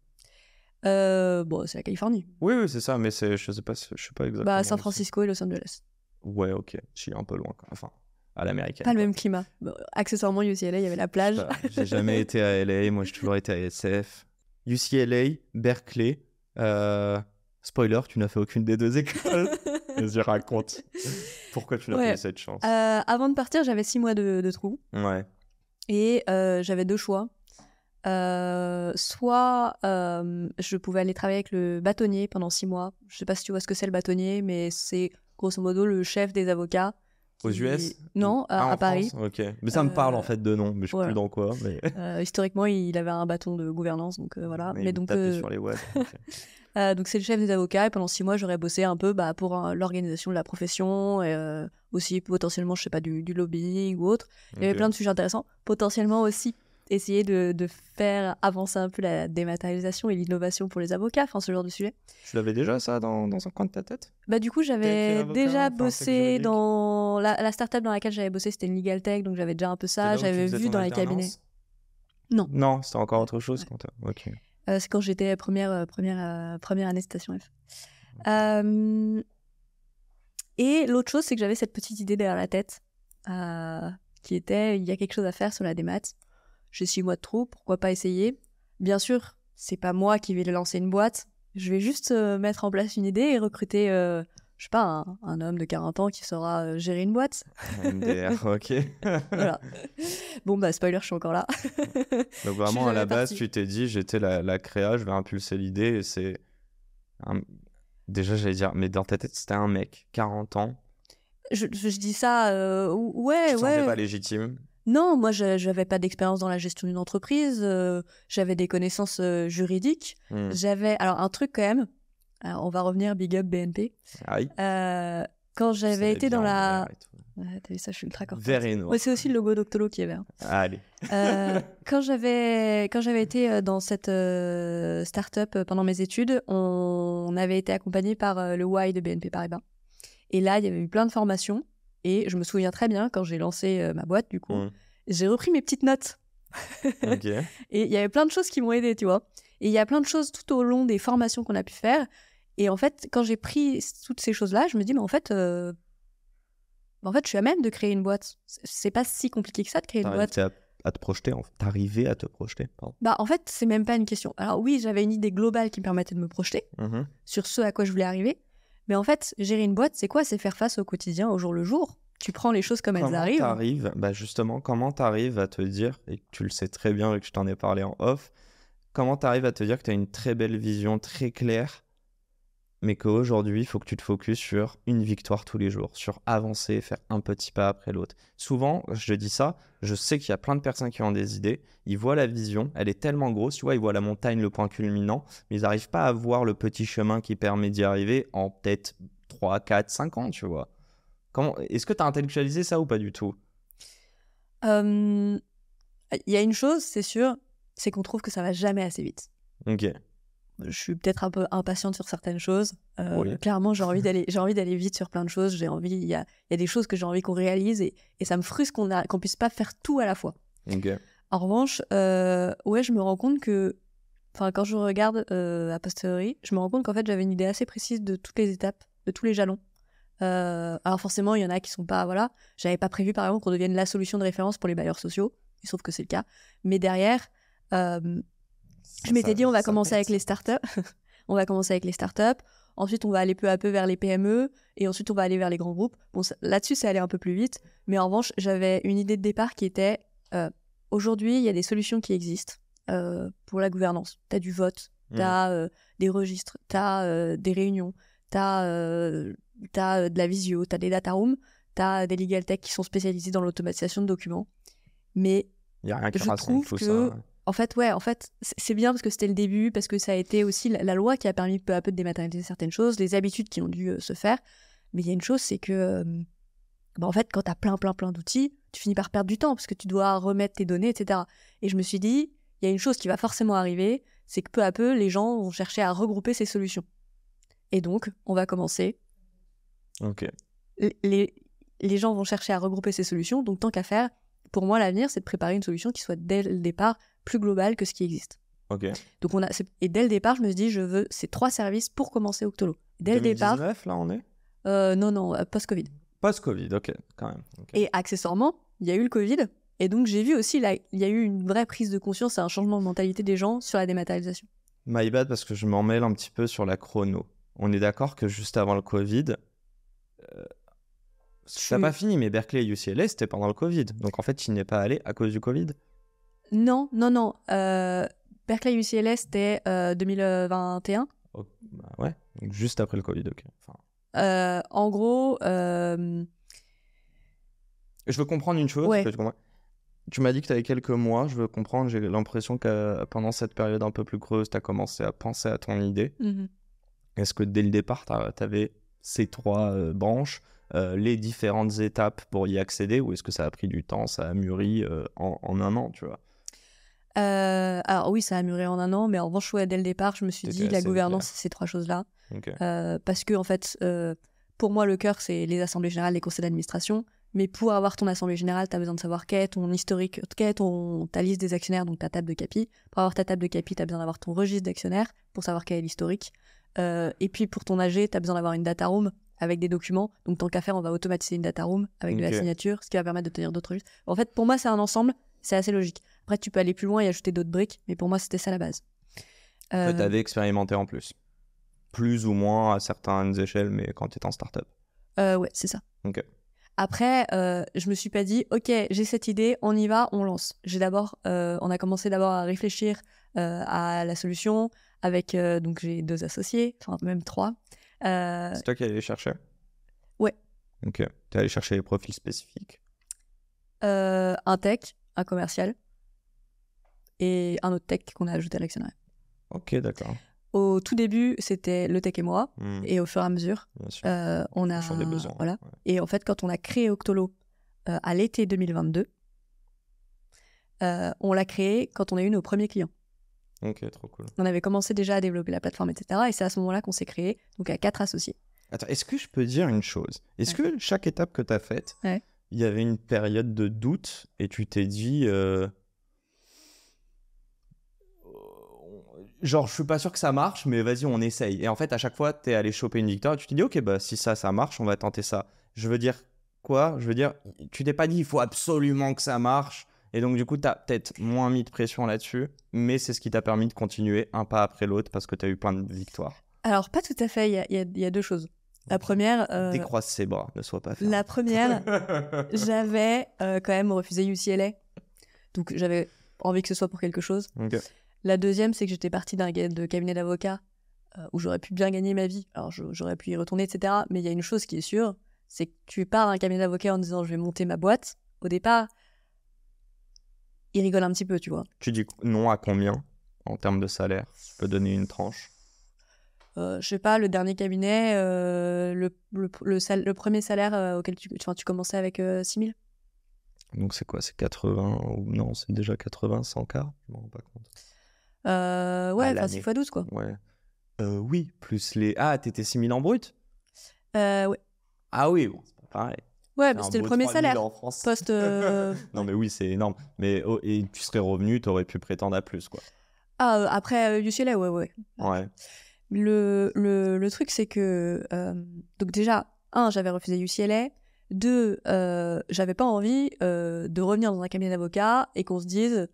Bon, c'est la Californie. Oui, c'est ça, mais je sais pas exactement. Bah, San Francisco et Los Angeles. Ouais, ok. Je suis un peu loin, enfin, à l'américaine. Pas le même climat. Bon, accessoirement, UCLA, il y avait la plage. J'ai jamais été à LA, moi j'ai toujours été à SF. UCLA, Berkeley. Spoiler, tu n'as fait aucune des deux écoles. Vas-y, raconte. Pourquoi tu n'as pas eu cette chance? Avant de partir, j'avais 6 mois de trou. Ouais. Et j'avais 2 choix. Soit je pouvais aller travailler avec le bâtonnier pendant 6 mois. Je sais pas si tu vois ce que c'est le bâtonnier, mais c'est grosso modo le chef des avocats. Aux US? Non, à Paris. Ok. Mais ça me parle en fait de nom, mais je sais plus dans quoi. Mais... historiquement, il avait un bâton de gouvernance, donc voilà. Mais donc sur les web. Okay. Donc c'est le chef des avocats et pendant 6 mois, j'aurais bossé un peu pour l'organisation de la profession, et aussi potentiellement, je sais pas, du lobbying ou autre. Il y avait plein de sujets intéressants. Potentiellement aussi essayer de faire avancer un peu la dématérialisation et l'innovation pour les avocats, enfin ce genre de sujet. Tu l'avais déjà ça dans un coin de ta tête? Bah du coup j'avais déjà bossé dans la startup dans laquelle j'avais bossé, c'était une legal tech, donc j'avais déjà un peu ça, j'avais vu dans les cabinets. Non, c'était encore autre chose quand ok. C'est quand j'étais première année Station F. Okay. Et l'autre chose, c'est que j'avais cette petite idée derrière la tête, qui était, il y a quelque chose à faire sur la démat. J'ai 6 mois de trou, pourquoi pas essayer? Bien sûr, c'est pas moi qui vais lancer une boîte. Je vais juste mettre en place une idée et recruter, je sais pas, un homme de 40 ans qui saura gérer une boîte. MDR, ok. Voilà. Bon, bah, spoiler, je suis encore là. Donc vraiment, à la base, tu t'es dit, j'étais la créa, je vais impulser l'idée, et c'est... Déjà, j'allais dire, mais dans ta tête, c'était un mec, 40 ans. Je dis ça, ouais. Tu te sentais pas légitime? Non, moi, j'avais pas d'expérience dans la gestion d'une entreprise. J'avais des connaissances juridiques. J'avais... Alors, un truc quand même. Alors, on va revenir big up BNP. Aïe. Quand j'avais été dans la... Ouais, t'as vu ça, je suis ultra corporate. Vert et noir. Ouais, c'est aussi le logo d'Octolo qui est vert. Allez. Quand j'avais été dans cette start-up pendant mes études, on avait été accompagné par le Y de BNP Paribas. Et là, il y avait eu plein de formations. Et je me souviens très bien, quand j'ai lancé ma boîte, du coup, j'ai repris mes petites notes. Okay. Et il y avait plein de choses qui m'ont aidée, tu vois. Et il y a plein de choses tout au long des formations qu'on a pu faire. Et en fait, quand j'ai pris toutes ces choses-là, je me dis, mais en fait, je suis à même de créer une boîte. C'est pas si compliqué que ça de créer une boîte. À te projeter, t'arrivais à te projeter, pardon. Bah, en fait, c'est même pas une question. Alors oui, j'avais une idée globale qui me permettait de me projeter sur ce à quoi je voulais arriver. Mais en fait, gérer une boîte, c'est quoi? C'est faire face au quotidien, au jour le jour. Tu prends les choses comme elles arrivent. Justement, comment t'arrives à te dire, et tu le sais très bien et que je t'en ai parlé en off, comment t'arrives à te dire que t'as une très belle vision, très claire, mais qu'aujourd'hui, il faut que tu te focuses sur une victoire tous les jours, sur avancer, faire un petit pas après l'autre. Souvent, je dis ça, je sais qu'il y a plein de personnes qui ont des idées, ils voient la vision, elle est tellement grosse, tu vois, ils voient la montagne, le point culminant, mais ils n'arrivent pas à voir le petit chemin qui permet d'y arriver en peut-être 3, 4, 5 ans, tu vois. Est-ce que tu as intellectualisé ça ou pas du tout? Il y a une chose, c'est sûr, c'est qu'on trouve que ça va jamais assez vite. Ok. Je suis peut-être un peu impatiente sur certaines choses. Oui. Clairement, j'ai envie d'aller vite sur plein de choses. Il y a des choses que j'ai envie qu'on réalise et ça me frustre qu'on puisse pas faire tout à la fois. Ok. En revanche, ouais, je me rends compte que, quand je regarde a posteriori, je me rends compte qu'en fait, j'avais une idée assez précise de toutes les étapes, de tous les jalons Alors forcément, il y en a qui sont pas... Voilà, j'avais pas prévu, par exemple, qu'on devienne la solution de référence pour les bailleurs sociaux. Il se trouve que c'est le cas. Mais derrière, je m'étais dit, on va commencer avec les startups. On va commencer avec les startups. Ensuite, on va aller peu à peu vers les PME. Et ensuite, on va aller vers les grands groupes. Bon, là-dessus, ça allait un peu plus vite. Mais en revanche, j'avais une idée de départ qui était... aujourd'hui, il y a des solutions qui existent pour la gouvernance. Tu as du vote, tu as des registres, tu as des réunions, tu as de la visio, tu as des data rooms, tu as des legal tech qui sont spécialisés dans l'automatisation de documents. Mais y a rien qui je trouve tout que... ça. En fait, c'est bien parce que c'était le début, parce que ça a été aussi la loi qui a permis peu à peu de dématérialiser certaines choses, les habitudes qui ont dû se faire. Mais il y a une chose, c'est que, en fait, quand tu as plein d'outils, tu finis par perdre du temps parce que tu dois remettre tes données, etc. Et je me suis dit, il y a une chose qui va forcément arriver, c'est que peu à peu, les gens vont chercher à regrouper ces solutions. Et donc, on va commencer. Ok. Les gens vont chercher à regrouper ces solutions, donc tant qu'à faire, pour moi, l'avenir, c'est de préparer une solution qui soit dès le départ plus globale que ce qui existe. Ok. Donc et dès le départ, je me suis dit, je veux ces 3 services pour commencer Octolo. Dès 2019, le départ. Là, on est Non, post-Covid. Post-Covid, ok, quand même. Okay. Et accessoirement, il y a eu le Covid. Et donc, j'ai vu aussi, il y a eu une vraie prise de conscience et un changement de mentalité des gens sur la dématérialisation. My bad, parce que je m'en mêle un petit peu sur la chrono. On est d'accord que juste avant le Covid, ça n'a pas fini, mais Berkeley et UCLA, c'était pendant le Covid. Donc en fait, tu n'y es pas allé à cause du Covid? Non. Berkeley UCLA, c'était 2021. Oh, bah ouais, donc juste après le Covid, ok. Enfin... en gros... Je veux comprendre une chose. Ouais. Tu m'as dit que tu avais quelques mois. Je veux comprendre. J'ai l'impression que pendant cette période un peu plus creuse, tu as commencé à penser à ton idée. Mm-hmm. Est-ce que dès le départ, tu avais ces 3 branches, les différentes étapes pour y accéder, ou est-ce que ça a pris du temps, ça a mûri en 1 an, tu vois? Alors oui, ça a mûri en 1 an, mais en revanche, dès le départ, je me suis dit la gouvernance, c'est ces 3 choses-là. Okay. Parce que, en fait, pour moi, le cœur, c'est les assemblées générales, les conseils d'administration. Mais pour avoir ton assemblée générale, tu as besoin de savoir quel est ton historique, quelle est ta liste des actionnaires, donc ta table de capi. Pour avoir ta table de capi, tu as besoin d'avoir ton registre d'actionnaires pour savoir quel est l'historique. Et puis pour ton AG, tu as besoin d'avoir une data room avec des documents. Donc tant qu'à faire, on va automatiser une data room avec de la signature, ce qui va permettre de tenir d'autres registres. En fait, pour moi, c'est un ensemble, c'est assez logique. Après, tu peux aller plus loin et ajouter d'autres briques, mais pour moi, c'était ça la base. Tu avais expérimenté en plus ou moins à certaines échelles, mais quand tu étais en start-up. Ouais, c'est ça. Ok. Après, je me suis pas dit, ok, j'ai cette idée, on y va, on lance. On a commencé d'abord à réfléchir à la solution avec, donc j'ai 2 associés, enfin même 3. C'est toi qui allais les chercher? Ouais. Ok. Tu es allé chercher les profils spécifiques? Un tech, un commercial et un autre tech qu'on a ajouté à l'actionnariat. Ok, d'accord. Au tout début, c'était le tech et moi, et au fur et à mesure, on a... des besoins. Voilà. Ouais. Et en fait, quand on a créé Octolo à l'été 2022, on l'a créé quand on a eu nos premiers clients. Ok, trop cool. On avait commencé déjà à développer la plateforme, etc. Et c'est à ce moment-là qu'on s'est créé, donc à 4 associés. Attends, est-ce que je peux dire une chose? Est-ce que chaque étape que tu as faite, il y avait une période de doute et tu t'es dit... genre, je suis pas sûr que ça marche, mais vas-y, on essaye. Et en fait, à chaque fois, t'es allé choper une victoire et tu t'es dit, ok, bah si ça marche, on va tenter ça. Je veux dire quoi? Je veux dire, tu t'es pas dit, il faut absolument que ça marche. Et donc, du coup, t'as peut-être moins mis de pression là-dessus, mais c'est ce qui t'a permis de continuer un pas après l'autre parce que t'as eu plein de victoires. Alors, pas tout à fait. Il y a 2 choses. La première... Décroise ses bras, ne sois pas ferme. La première, j'avais quand même refusé UCLA. Donc, j'avais envie que ce soit pour quelque chose. Okay. La deuxième, c'est que j'étais partie de cabinet d'avocat où j'aurais pu bien gagner ma vie. Alors, j'aurais pu y retourner, etc. Mais il y a une chose qui est sûre, c'est que tu pars d'un cabinet d'avocat en disant « je vais monter ma boîte ». Au départ, ils rigolent un petit peu, tu vois. Tu dis non à combien en termes de salaire? Tu peux donner une tranche? Je sais pas, le dernier cabinet, le premier salaire auquel tu commençais avec 6 000. Donc c'est quoi? C'est 80 ou non, c'est déjà 80, 100K? Je m'en rends pas compte. Ouais, enfin 6 x 12 quoi. Ouais. Oui, plus les... Ah, t'étais 6 000 en brut? Ouais. Ah oui, bon, c'est pas pareil. Ouais, mais c'était le premier salaire. En France. Post. Non, mais oui, c'est énorme. Mais et tu serais revenu, t'aurais pu prétendre à plus, quoi. Ah, après UCLA, ouais. Ouais. Le truc, c'est que. Donc, déjà, j'avais refusé UCLA. 2, j'avais pas envie de revenir dans un cabinet d'avocat et qu'on se dise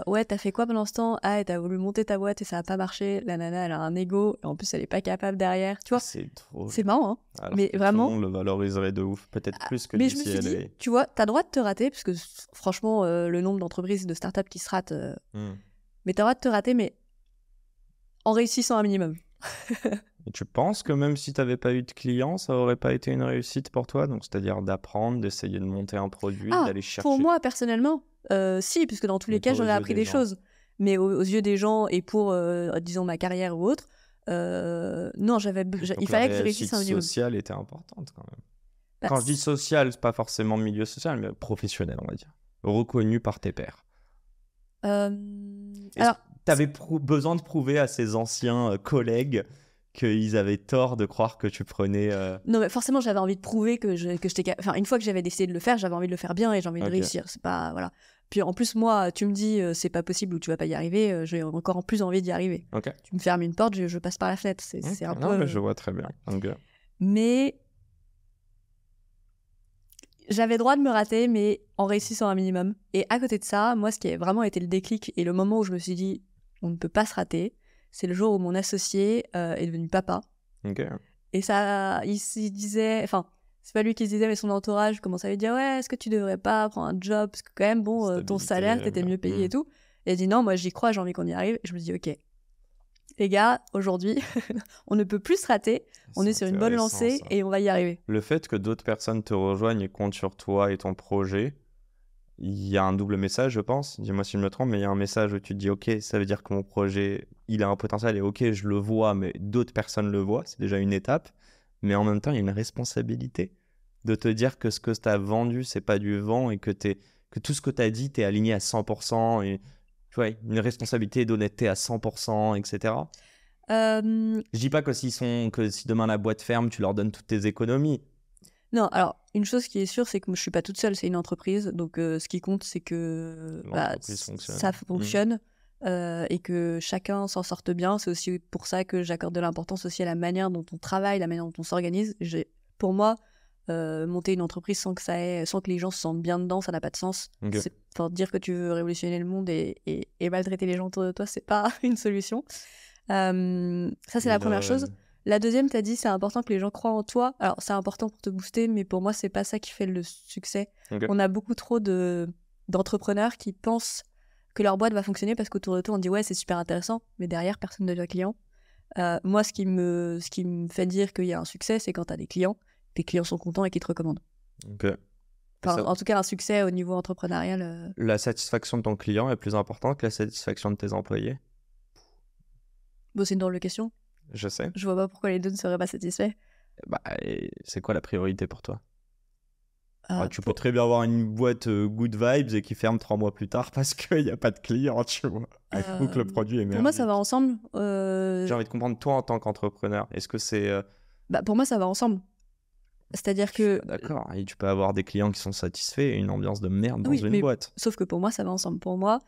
ouais, t'as fait quoi pendant ce temps? Ah, t'as voulu monter ta boîte et ça a pas marché. La nana, elle a un ego et en plus, elle est pas capable derrière. Tu vois, C'est trop. c'est marrant, hein. Alors Mais que vraiment. tout le monde le valoriserait de ouf, peut-être plus que Mais je me suis l'UCLA. dit, tu vois, t'as le droit de te rater, parce que franchement, le nombre d'entreprises, de startups qui se ratent, mais t'as le droit de te rater, mais en réussissant un minimum. Et tu penses que même si tu n'avais pas eu de clients, ça aurait pas été une réussite pour toi? Donc, c'est-à-dire d'apprendre, d'essayer de monter un produit, d'aller chercher. Pour moi, personnellement, si, puisque dans tous les cas, j'en ai appris des choses. Mais aux yeux des gens et pour, disons, ma carrière ou autre, non, il fallait que je réussisse un minimum. La réussite sociale était importante quand même. Quand je dis social, c'est pas forcément milieu social, mais professionnel, on va dire. Reconnu par tes pairs. Alors, tu avais besoin de prouver à ces anciens collègues qu'ils avaient tort de croire que tu prenais... Non, mais forcément, j'avais envie de prouver que j'étais... Enfin, une fois que j'avais décidé de le faire, j'avais envie de le faire bien et j'ai envie de réussir. C'est pas... Voilà. Puis en plus, moi, tu me dis c'est pas possible ou tu vas pas y arriver, j'ai encore plus envie d'y arriver. Tu me fermes une porte, je passe par la fenêtre. C'est un peu... Non, mais je vois très bien. Mais... J'avais droit de me rater, mais en réussissant un minimum. Et à côté de ça, moi, ce qui a vraiment été le déclic et le moment où je me suis dit on ne peut pas se rater, c'est le jour où mon associé est devenu papa. Et ça, il se disait... Enfin, c'est pas lui qui se disait, mais son entourage commençait à lui dire ouais, est-ce que tu devrais pas prendre un job? Parce que quand même, bon, ton salaire, t'étais mieux payé et tout. Et il dit non, moi j'y crois, j'ai envie qu'on y arrive. Et je me dis ok, les gars, aujourd'hui, on ne peut plus se rater. On est sur une bonne lancée et on va y arriver. Le fait que d'autres personnes te rejoignent et comptent sur toi et ton projet, il y a un double message, je pense. Dis-moi si je me trompe, mais il y a un message où tu te dis ok, ça veut dire que mon projet, il a un potentiel et ok, je le vois, mais d'autres personnes le voient. C'est déjà une étape. Mais en même temps, il y a une responsabilité de te dire que ce que tu as vendu, c'est pas du vent et que tout ce que tu as dit, tu es aligné à 100%. Et tu vois, une responsabilité d'honnêteté à 100%, etc. Je dis pas que si demain la boîte ferme, tu leur donnes toutes tes économies. Non, alors, une chose qui est sûre, c'est que je suis pas toute seule, c'est une entreprise. Donc, ce qui compte, c'est que ça fonctionne et que chacun s'en sorte bien. C'est aussi pour ça que j'accorde de l'importance aussi à la manière dont on travaille, la manière dont on s'organise. Pour moi, monter une entreprise sans que les gens se sentent bien dedans, ça n'a pas de sens. Dire que tu veux révolutionner le monde et maltraiter les gens autour de toi, c'est pas une solution. Ça, c'est la première chose. La deuxième, t'as dit, c'est important que les gens croient en toi. Alors, c'est important pour te booster, mais pour moi, c'est pas ça qui fait le succès. On a beaucoup trop d'entrepreneurs qui pensent que leur boîte va fonctionner parce qu'autour de toi, on dit ouais, c'est super intéressant, mais derrière, personne ne devient client. Moi, ce qui me fait dire qu'il y a un succès, c'est quand t'as des clients, tes clients sont contents et qu'ils te recommandent. En tout cas, un succès au niveau entrepreneurial. La satisfaction de ton client est plus importante que la satisfaction de tes employés? Bon, c'est une drôle de question. Je sais. Je vois pas pourquoi les deux ne seraient pas satisfaits. C'est quoi la priorité pour toi? Tu peux très bien avoir une boîte good vibes et qui ferme 3 mois plus tard parce qu'il n'y a pas de clients, tu vois. Ou que le produit est merdique. Pour moi, ça va ensemble. J'ai envie de comprendre, toi, en tant qu'entrepreneur, est-ce que c'est... pour moi, ça va ensemble. C'est-à-dire que... D'accord, et tu peux avoir des clients qui sont satisfaits et une ambiance de merde dans une boîte. Sauf que pour moi, ça va ensemble. Pour moi,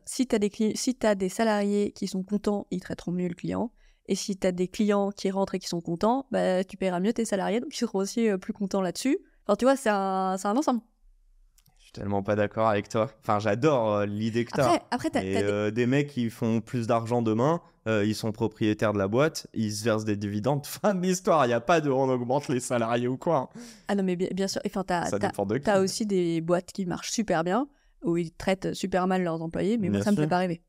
si t'as des salariés qui sont contents, ils traiteront mieux le client. Et si tu as des clients qui rentrent et qui sont contents, tu paieras mieux tes salariés, donc ils seront aussi plus contents là-dessus. Enfin, tu vois, c'est un ensemble. Je suis tellement pas d'accord avec toi. Enfin, j'adore l'idée que tu as. Après, des mecs qui font plus d'argent demain, ils sont propriétaires de la boîte, ils se versent des dividendes. Fin de l'histoire, il n'y a pas de on augmente les salariés ou quoi. Ah non, mais bien sûr. Enfin, tu as aussi des boîtes qui marchent super bien, où ils traitent super mal leurs employés, mais moi, ça me fait pas rêver.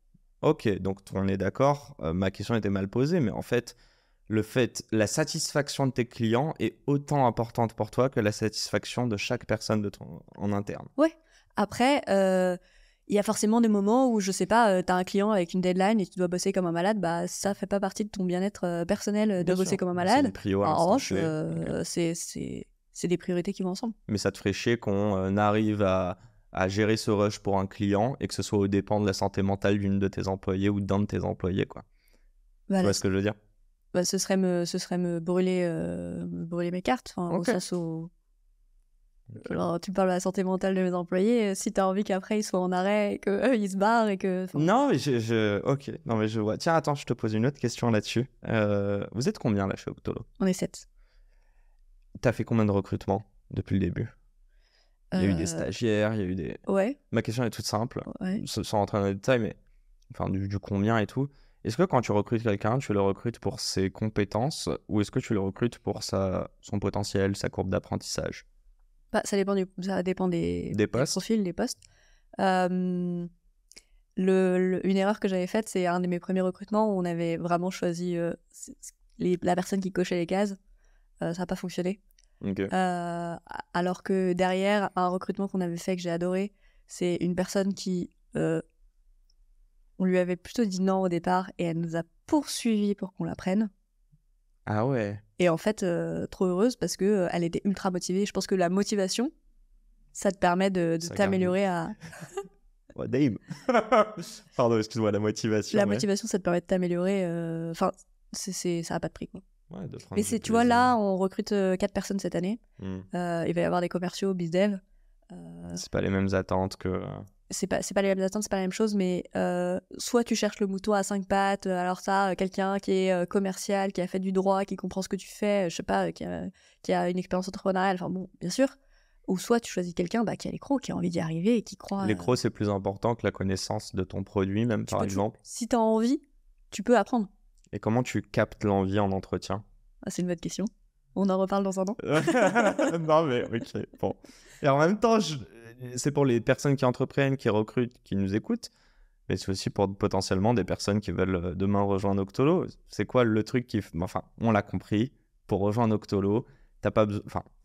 Ok, donc on est d'accord, ma question était mal posée, mais en fait, la satisfaction de tes clients est autant importante pour toi que la satisfaction de chaque personne en interne. Ouais, après, il y a forcément des moments où, je sais pas, tu as un client avec une deadline et tu dois bosser comme un malade, ça fait pas partie de ton bien-être personnel de bosser comme un malade. En revanche, c'est des priorités qui vont ensemble. Mais ça te ferait chier qu'on arrive à gérer ce rush pour un client et que ce soit aux dépens de la santé mentale d'une de tes employés ou d'un de tes employés, quoi. Tu vois ce que je veux dire? Ce serait me brûler mes cartes, au sens où... Alors, tu parles de la santé mentale de mes employés, si tu as envie qu'après ils soient en arrêt et qu'eux ils se barrent et que... Non, mais ok, non mais je vois. Tiens, attends, je te pose une autre question là-dessus. Vous êtes combien là chez Octolo? On est 7. T'as fait combien de recrutements depuis le début? Il y a eu des Euh, stagiaires, il y a eu des... Ouais, Ma question est toute simple, ouais. sans rentrer dans les détails, mais enfin du combien et tout. Est-ce que quand tu recrutes quelqu'un, tu le recrutes pour ses compétences ou est-ce que tu le recrutes pour son potentiel, sa courbe d'apprentissage? Bah, ça dépend des Des postes? profils, des postes. Euh, une erreur que j'avais faite, c'est un de mes premiers recrutements où on avait vraiment choisi la personne qui cochait les cases. Ça n'a pas fonctionné. Ok. Alors que derrière, un recrutement qu'on avait fait que j'ai adoré, c'est une personne qui... on lui avait plutôt dit non au départ et elle nous a poursuivi pour qu'on la prenne. Ah ouais. Et en fait, trop heureuse parce que elle était ultra motivée. Je pense que la motivation, ça te permet de Ça t'améliorer à... Oh, damn. Pardon, excuse-moi, la motivation. La mais... motivation, ça te permet de t'améliorer. Enfin, ça n'a pas de prix, quoi. Ouais, de prendre Mais du tu vois, plaisir. là, on recrute 4 personnes cette année. Hmm. Il va y avoir des commerciaux, bizdev. C'est pas les mêmes attentes que... C'est pas les mêmes attentes, c'est pas la même chose, mais soit tu cherches le mouton à 5 pattes, alors ça, quelqu'un qui est commercial, qui a fait du droit, qui comprend ce que tu fais, je sais pas, qui a une expérience entrepreneuriale, enfin bon, bien sûr. Ou soit tu choisis quelqu'un qui a les crocs, qui a envie d'y arriver et qui croit... L'écro, c'est plus important que la connaissance de ton produit, même, tu par peux exemple. si t'as envie, tu peux apprendre. Et comment tu captes l'envie en entretien? Ah, c'est une bonne question. On en reparle dans un an. Non, mais ok, bon. Et en même temps, c'est pour les personnes qui entreprennent, qui recrutent, qui nous écoutent, mais c'est aussi pour potentiellement des personnes qui veulent demain rejoindre Octolo. C'est quoi le truc qui... Enfin, on l'a compris, pour rejoindre Octolo, t'as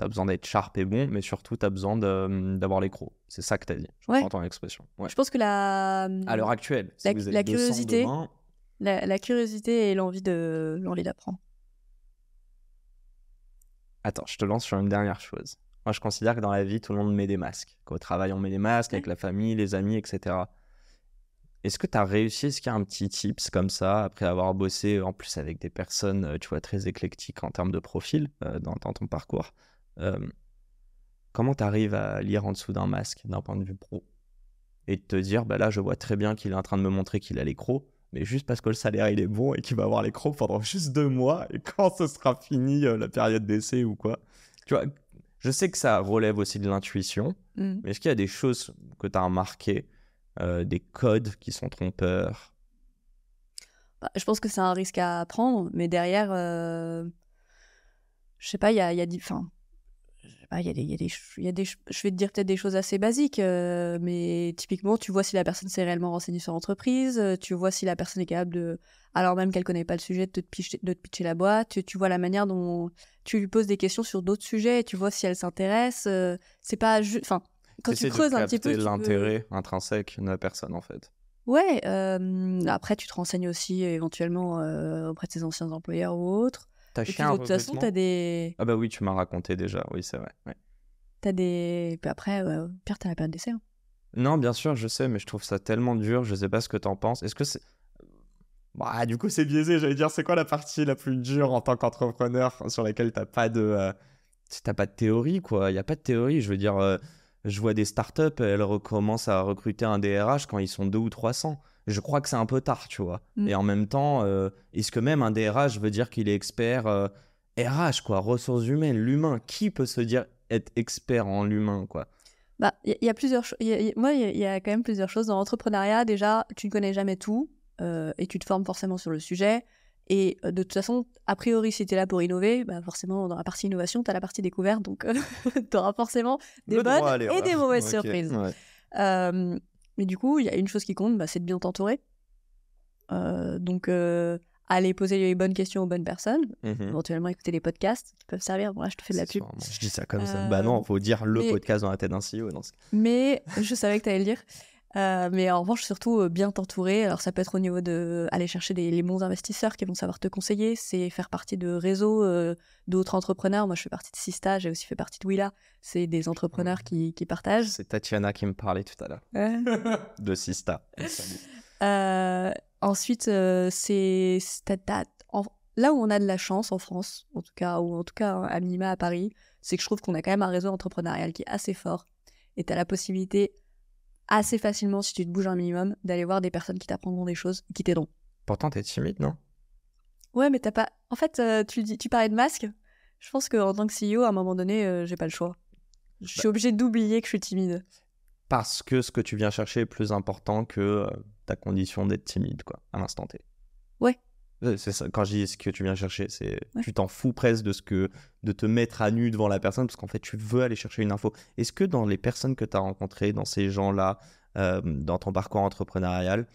besoin d'être sharp et bon, mais surtout, t'as besoin d'avoir les crocs. C'est ça que t'as dit. Je Ouais. entends l'expression. Ouais. Je pense que À l'heure actuelle, si vous êtes la 200 curiosité, demain... la curiosité et l'envie d'apprendre. Attends, je te lance sur une dernière chose. Moi, je considère que dans la vie, tout le monde met des masques. Qu'au travail, on met des masques avec la famille, les amis, etc. Est-ce que tu as réussi, est-ce qu'il y a un petit tips comme ça, après avoir bossé en plus avec des personnes, tu vois, très éclectiques en termes de profil dans ton parcours, euh, comment tu arrives à lire en dessous d'un masque d'un point de vue pro et de te dire, bah là, je vois très bien qu'il est en train de me montrer qu'il a les crocs, mais juste parce que le salaire, il est bon et qu'il va avoir les crocs pendant juste 2 mois, et quand ce sera fini, la période d'essai ou quoi. Tu vois, je sais que ça relève aussi de l'intuition, mais est-ce qu'il y a des choses que tu as remarquées, des codes qui sont trompeurs? Bah, je pense que c'est un risque à prendre, mais derrière, je sais pas, il y a enfin, je sais pas, je vais te dire peut-être des choses assez basiques, mais typiquement, tu vois si la personne s'est réellement renseignée sur l'entreprise, tu vois si la personne est capable de, alors même qu'elle connaît pas le sujet, de te pitcher la boîte, tu vois la manière dont tu lui poses des questions sur d'autres sujets, tu vois si elle s'intéresse, c'est pas juste, enfin, quand tu creuses un petit peu, tu peux... l'intérêt intrinsèque de la personne, en fait. Ouais, après tu te renseignes aussi éventuellement auprès de tes anciens employeurs ou autres. T'as Et puis chié de un toute façon, recrutement? Ah bah oui, tu m'as raconté déjà, oui, c'est vrai. Ouais. Puis après, au pire, t'as la période d'essai. Hein. Non, bien sûr, je sais, mais je trouve ça tellement dur, je sais pas ce que t'en penses. Est-ce que c'est... Bah, du coup, c'est biaisé, j'allais dire, c'est quoi la partie la plus dure en tant qu'entrepreneur sur laquelle t'as pas de théorie, quoi. Il y a pas de théorie, je veux dire, je vois des startups, elles recommencent à recruter un DRH quand ils sont 200 ou 300. Je crois que c'est un peu tard, tu vois. Et en même temps, est-ce que même un DRH veut dire qu'il est expert RH, quoi, ressources humaines, l'humain? Qui peut se dire être expert en l'humain, quoi? Bah, il y a plusieurs choses. Moi, il y a quand même plusieurs choses. Dans l'entrepreneuriat, déjà, tu ne connais jamais tout et tu te formes forcément sur le sujet. Et de toute façon, a priori, si tu es là pour innover, bah forcément, dans la partie innovation, tu as la partie découverte. Donc, tu auras forcément des bonnes et des mauvaises surprises. Ouais. Mais du coup, il y a une chose qui compte, bah, c'est de bien t'entourer. Donc, aller poser les bonnes questions aux bonnes personnes. Éventuellement, écouter les podcasts qui peuvent servir. Bon, là, je te fais de la pub. Je dis ça comme ça. Bah non, faut dire podcast dans la tête d'un CEO. Mais je savais que tu allais le dire. Mais en revanche, surtout bien t'entourer. Alors, ça peut être au niveau de aller chercher les bons investisseurs qui vont savoir te conseiller. C'est faire partie de réseaux d'autres entrepreneurs. Moi, je fais partie de Sista. J'ai aussi fait partie de Willa. C'est des entrepreneurs qui partagent. C'est Tatiana qui me parlait tout à l'heure. De Sista. Ensuite, là où on a de la chance en France, en tout cas, ou en tout cas à minima à Paris, c'est que je trouve qu'on a quand même un réseau entrepreneurial qui est assez fort. Et tu as la possibilité assez facilement, si tu te bouges un minimum, d'aller voir des personnes qui t'apprendront des choses, qui t'aideront. Pourtant, t'es timide, non? Ouais, mais t'as pas... En fait, tu parlais de masque. Je pense qu'en tant que CEO, à un moment donné, j'ai pas le choix. Je suis Bah, obligée d'oublier que je suis timide. parce que ce que tu viens chercher est plus important que ta condition d'être timide, quoi, à l'instant T. Ouais, C'est ça, quand je dis ce que tu viens chercher, c'est ouais. tu t'en fous presque de te mettre à nu devant la personne parce qu'en fait tu veux aller chercher une info. Est-ce que dans les personnes que tu as rencontrées, dans ces gens-là, dans ton parcours entrepreneurial,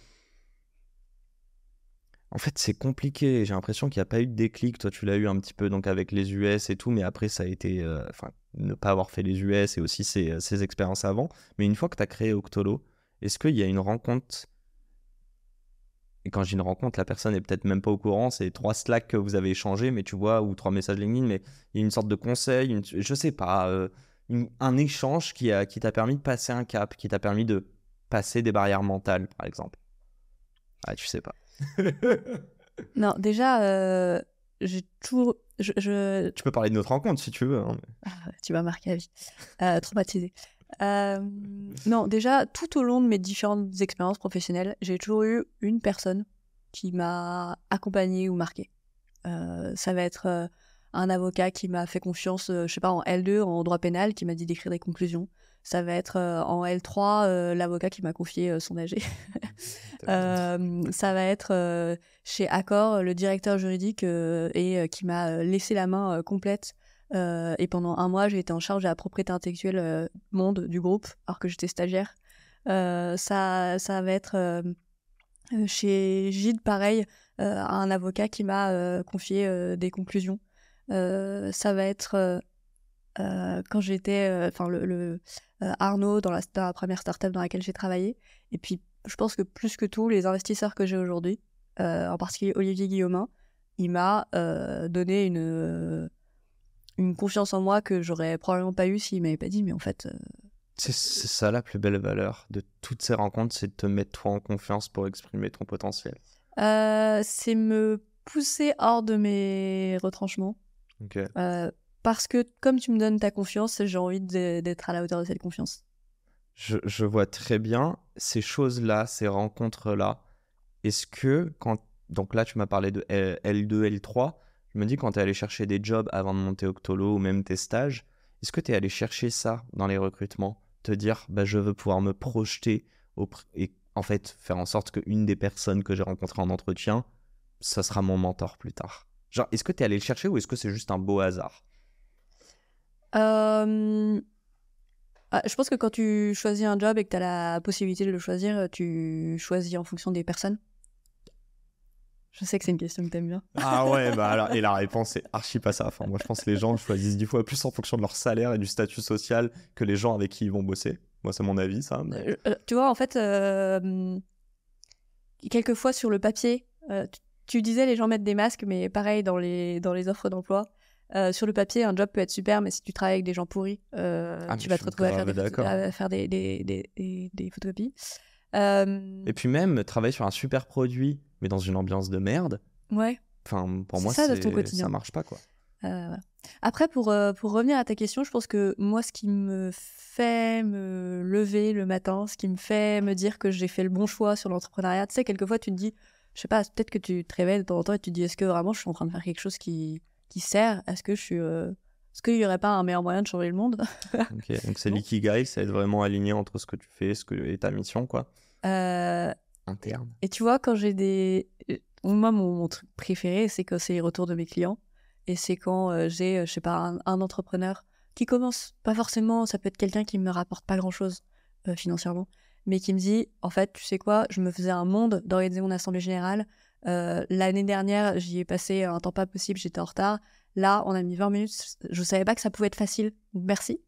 en fait c'est compliqué. J'ai l'impression qu'il n'y a pas eu de déclic. Toi tu l'as eu un petit peu donc avec les US et tout, mais après ça a été, enfin ne pas avoir fait les US et aussi ces expériences avant. Mais une fois que tu as créé Octolo, est-ce qu'il y a une rencontre? Et quand j'ai une rencontre, la personne est peut-être même pas au courant, c'est 3 Slack que vous avez échangés, mais tu vois, ou 3 messages LinkedIn, mais il y a une sorte de conseil, je sais pas, un échange qui t'a permis de passer un cap, qui t'a permis de passer des barrières mentales, par exemple. Ah, tu sais pas. Non, déjà, j'ai toujours... Tu peux parler de notre rencontre si tu veux. Hein, mais... Tu m'as marqué à vie. Traumatisée. Non, déjà, tout au long de mes différentes expériences professionnelles, j'ai toujours eu une personne qui m'a accompagnée ou marquée. Ça va être un avocat qui m'a fait confiance, je sais pas, en L2, en droit pénal, qui m'a dit d'écrire des conclusions. Ça va être en L3, l'avocat qui m'a confié son AG. Ça va être chez Accor, le directeur juridique qui m'a laissé la main complète. Et pendant un mois, j'ai été en charge de la propriété intellectuelle monde du groupe, alors que j'étais stagiaire. Ça va être chez Gide, pareil, un avocat qui m'a confié des conclusions. Ça va être quand j'étais, enfin Arnaud dans la première startup dans laquelle j'ai travaillé. Et puis, je pense que plus que tout, les investisseurs que j'ai aujourd'hui, en particulier Olivier Guillaumin, il m'a donné une confiance en moi que j'aurais probablement pas eu s'il m'avait pas dit, mais en fait... C'est ça la plus belle valeur de toutes ces rencontres, c'est de te mettre toi en confiance pour exprimer ton potentiel. C'est me pousser hors de mes retranchements. Ok. Parce que comme tu me donnes ta confiance, j'ai envie d'être à la hauteur de cette confiance. Je vois très bien ces choses-là, ces rencontres-là. Est-ce que, donc là tu m'as parlé de L2, L3, je me dis quand tu es allé chercher des jobs avant de monter Octolo ou même tes stages, est-ce que tu es allé chercher ça dans les recrutements? Te dire, bah, je veux pouvoir me projeter et en fait faire en sorte qu'une des personnes que j'ai rencontrées en entretien, ça sera mon mentor plus tard. Genre, est-ce que tu es allé le chercher ou est-ce que c'est juste un beau hasard? Je pense que quand tu choisis un job et que tu as la possibilité de le choisir, tu choisis en fonction des personnes. Je sais que c'est une question que t'aimes bien. Ah ouais, bah alors, et la réponse est archi pas ça. Enfin, moi, je pense que les gens choisissent 10 fois plus en fonction de leur salaire et du statut social que les gens avec qui ils vont bosser. Moi, c'est mon avis, ça. Mais... Tu vois, en fait, quelquefois sur le papier, tu disais les gens mettent des masques, mais pareil dans les offres d'emploi. Sur le papier, un job peut être super, mais si tu travailles avec des gens pourris, tu vas te retrouver à faire des photocopies. Et puis même, travailler sur un super produit, mais dans une ambiance de merde, ouais. Enfin, pour c'est moi, ça, de ton quotidien. Ça marche pas, quoi. Après, pour revenir à ta question, je pense que moi, ce qui me fait me lever le matin, ce qui me fait me dire que j'ai fait le bon choix sur l'entrepreneuriat, tu sais, quelquefois, tu te dis, je sais pas, peut-être que tu te réveilles de temps en temps et tu te dis, est-ce que vraiment je suis en train de faire quelque chose qui sert? Est-ce que je suis... Est-ce qu'il n'y aurait pas un meilleur moyen de changer le monde? Ok, donc c'est l'ikigai, c'est être vraiment aligné entre ce que tu fais et ta mission, quoi. Interne. Et tu vois, quand j'ai des... Moi, mon truc préféré, c'est que c'est les retours de mes clients. Et c'est quand j'ai, je sais pas, un entrepreneur qui commence, pas forcément, ça peut être quelqu'un qui me rapporte pas grand-chose financièrement, mais qui me dit, en fait, tu sais quoi, je me faisais un monde d'organiser mon assemblée générale. L'année dernière, j'y ai passé un temps pas possible, j'étais en retard. Là, on a mis 20 minutes, je savais pas que ça pouvait être facile, merci.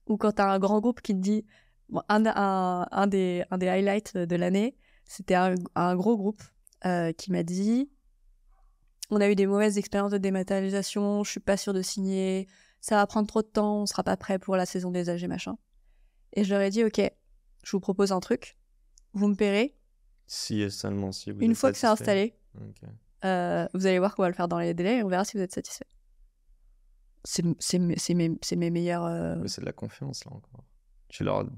Ou quand t'as un grand groupe qui te dit, bon, un des highlights de l'année, c'était un gros groupe qui m'a dit, on a eu des mauvaises expériences de dématérialisation, je suis pas sûre de signer, ça va prendre trop de temps, on sera pas prêt pour la saison des AG machin. Et je leur ai dit, ok, je vous propose un truc, vous me paierez. Si et seulement si vous Une êtes fois que c'est installé, okay. Vous allez voir qu'on va le faire dans les délais et on verra si vous êtes satisfait. C'est mes meilleurs... Mais c'est de la confiance, là, encore.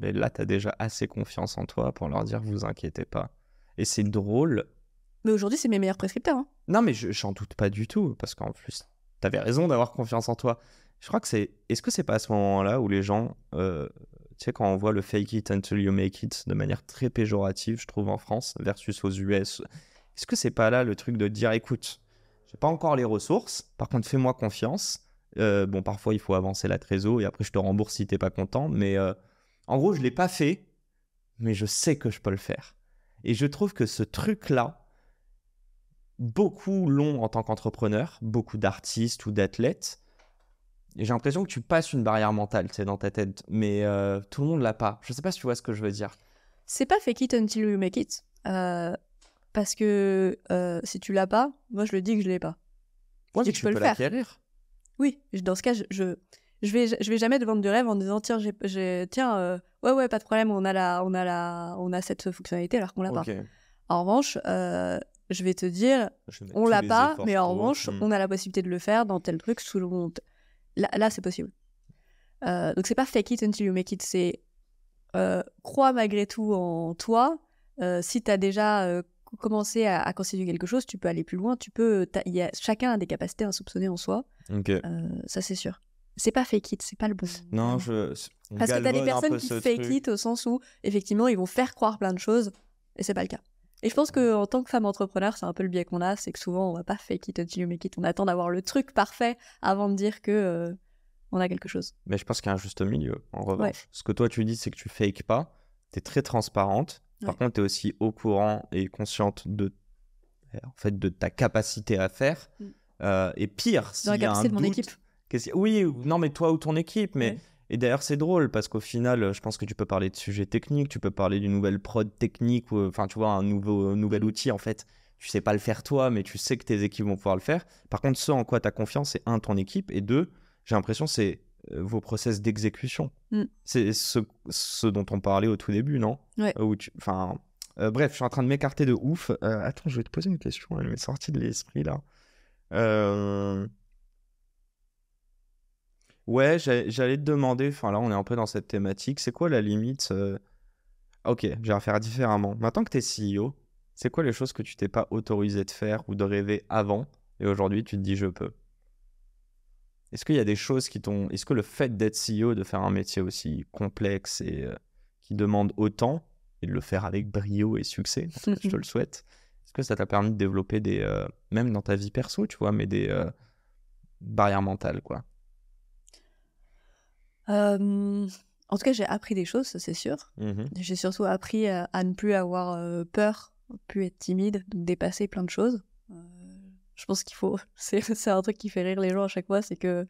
Mais là, t'as déjà assez confiance en toi pour leur dire, vous inquiétez pas. Et c'est drôle... Mais aujourd'hui, c'est mes meilleurs prescripteurs. Hein. Non, mais j'en doute pas du tout, parce qu'en plus, t'avais raison d'avoir confiance en toi. Je crois que est-ce que c'est pas à ce moment-là où les gens, tu sais, quand on voit le fake it until you make it de manière très péjorative, je trouve, en France versus aux US, est-ce que c'est pas là le truc de dire, écoute, j'ai pas encore les ressources, par contre, fais-moi confiance. Bon, parfois, il faut avancer la trésor et après, je te rembourse si t'es pas content. Mais en gros, je l'ai pas fait, mais je sais que je peux le faire. Et je trouve que ce truc-là, beaucoup l'ont en tant qu'entrepreneur, beaucoup d'artistes ou d'athlètes. Et j'ai l'impression que tu passes une barrière mentale, tu sais, dans ta tête, mais tout le monde l'a pas. Je sais pas si tu vois ce que je veux dire. C'est pas fake it until you make it. Parce que si tu l'as pas, moi je le dis que je l'ai pas. Ouais, Je dis mais que je tu peux peux le faire. l'acquérir. Oui, dans ce cas, je vais jamais te vendre du rêve en disant tiens, ouais, pas de problème, on a cette fonctionnalité alors qu'on l'a pas. Ok. En revanche, je vais te dire, Je vais mettre on tous l'a les pas, efforts mais en pour. revanche, on a la possibilité de le faire dans tel truc Là, c'est possible. Donc c'est pas fake it until you make it, c'est crois malgré tout en toi. Si tu as déjà commencé à constituer quelque chose, tu peux aller plus loin. Chacun a des capacités insoupçonnées en soi. Ok. Ça, c'est sûr. C'est pas fake it, c'est pas le bon. Non, on Parce que t'as des galvaude un personnes peu qui ce fake truc. it au sens où, effectivement, ils vont faire croire plein de choses, et c'est pas le cas. Et je pense qu'en tant que femme entrepreneur, c'est un peu le biais qu'on a, c'est que souvent, on va pas fake it until you make it. On attend d'avoir le truc parfait avant de dire que on a quelque chose. Mais je pense qu'il y a un juste milieu, en revanche. Ouais. Ce que toi, tu dis, c'est que tu fakes pas. Tu es très transparente. Par Ouais. contre, tu es aussi au courant et consciente de ta capacité à faire. Et pire, s'il Dans la y a un capacité de mon doute... équipe. Oui, non, mais toi ou ton équipe. Mais... Ouais. Et d'ailleurs, c'est drôle parce qu'au final, je pense que tu peux parler de sujets techniques, tu peux parler d'une nouvelle prod technique, enfin, tu vois, un nouvel outil, en fait. Tu sais pas le faire toi, mais tu sais que tes équipes vont pouvoir le faire. Par contre, ce en quoi tu as confiance, c'est ton équipe, et deux, j'ai l'impression c'est vos process d'exécution. C'est ce dont on parlait au tout début, non? Ouais. Bref, je suis en train de m'écarter de ouf. Attends, je vais te poser une question, elle m'est sortie de l'esprit, là. Ouais, j'allais te demander, enfin là, on est un peu dans cette thématique, c'est quoi la limite Ok, je vais refaire différemment. Maintenant que tu es CEO, c'est quoi les choses que tu t'es pas autorisé de faire ou de rêver avant, et aujourd'hui, tu te dis « je peux ». Est-ce qu'il y a des choses qui t'ont... Est-ce que le fait d'être CEO, de faire un métier aussi complexe et qui demande autant, et de le faire avec brio et succès, en tout cas, je te le souhaite, est-ce que ça t'a permis de développer des... même dans ta vie perso, tu vois, mais des barrières mentales, quoi? En tout cas, j'ai appris des choses, ça c'est sûr. J'ai surtout appris à ne plus avoir peur, plus être timide, donc dépasser plein de choses. Je pense qu'il faut... C'est un truc qui fait rire les gens à chaque fois, c'est que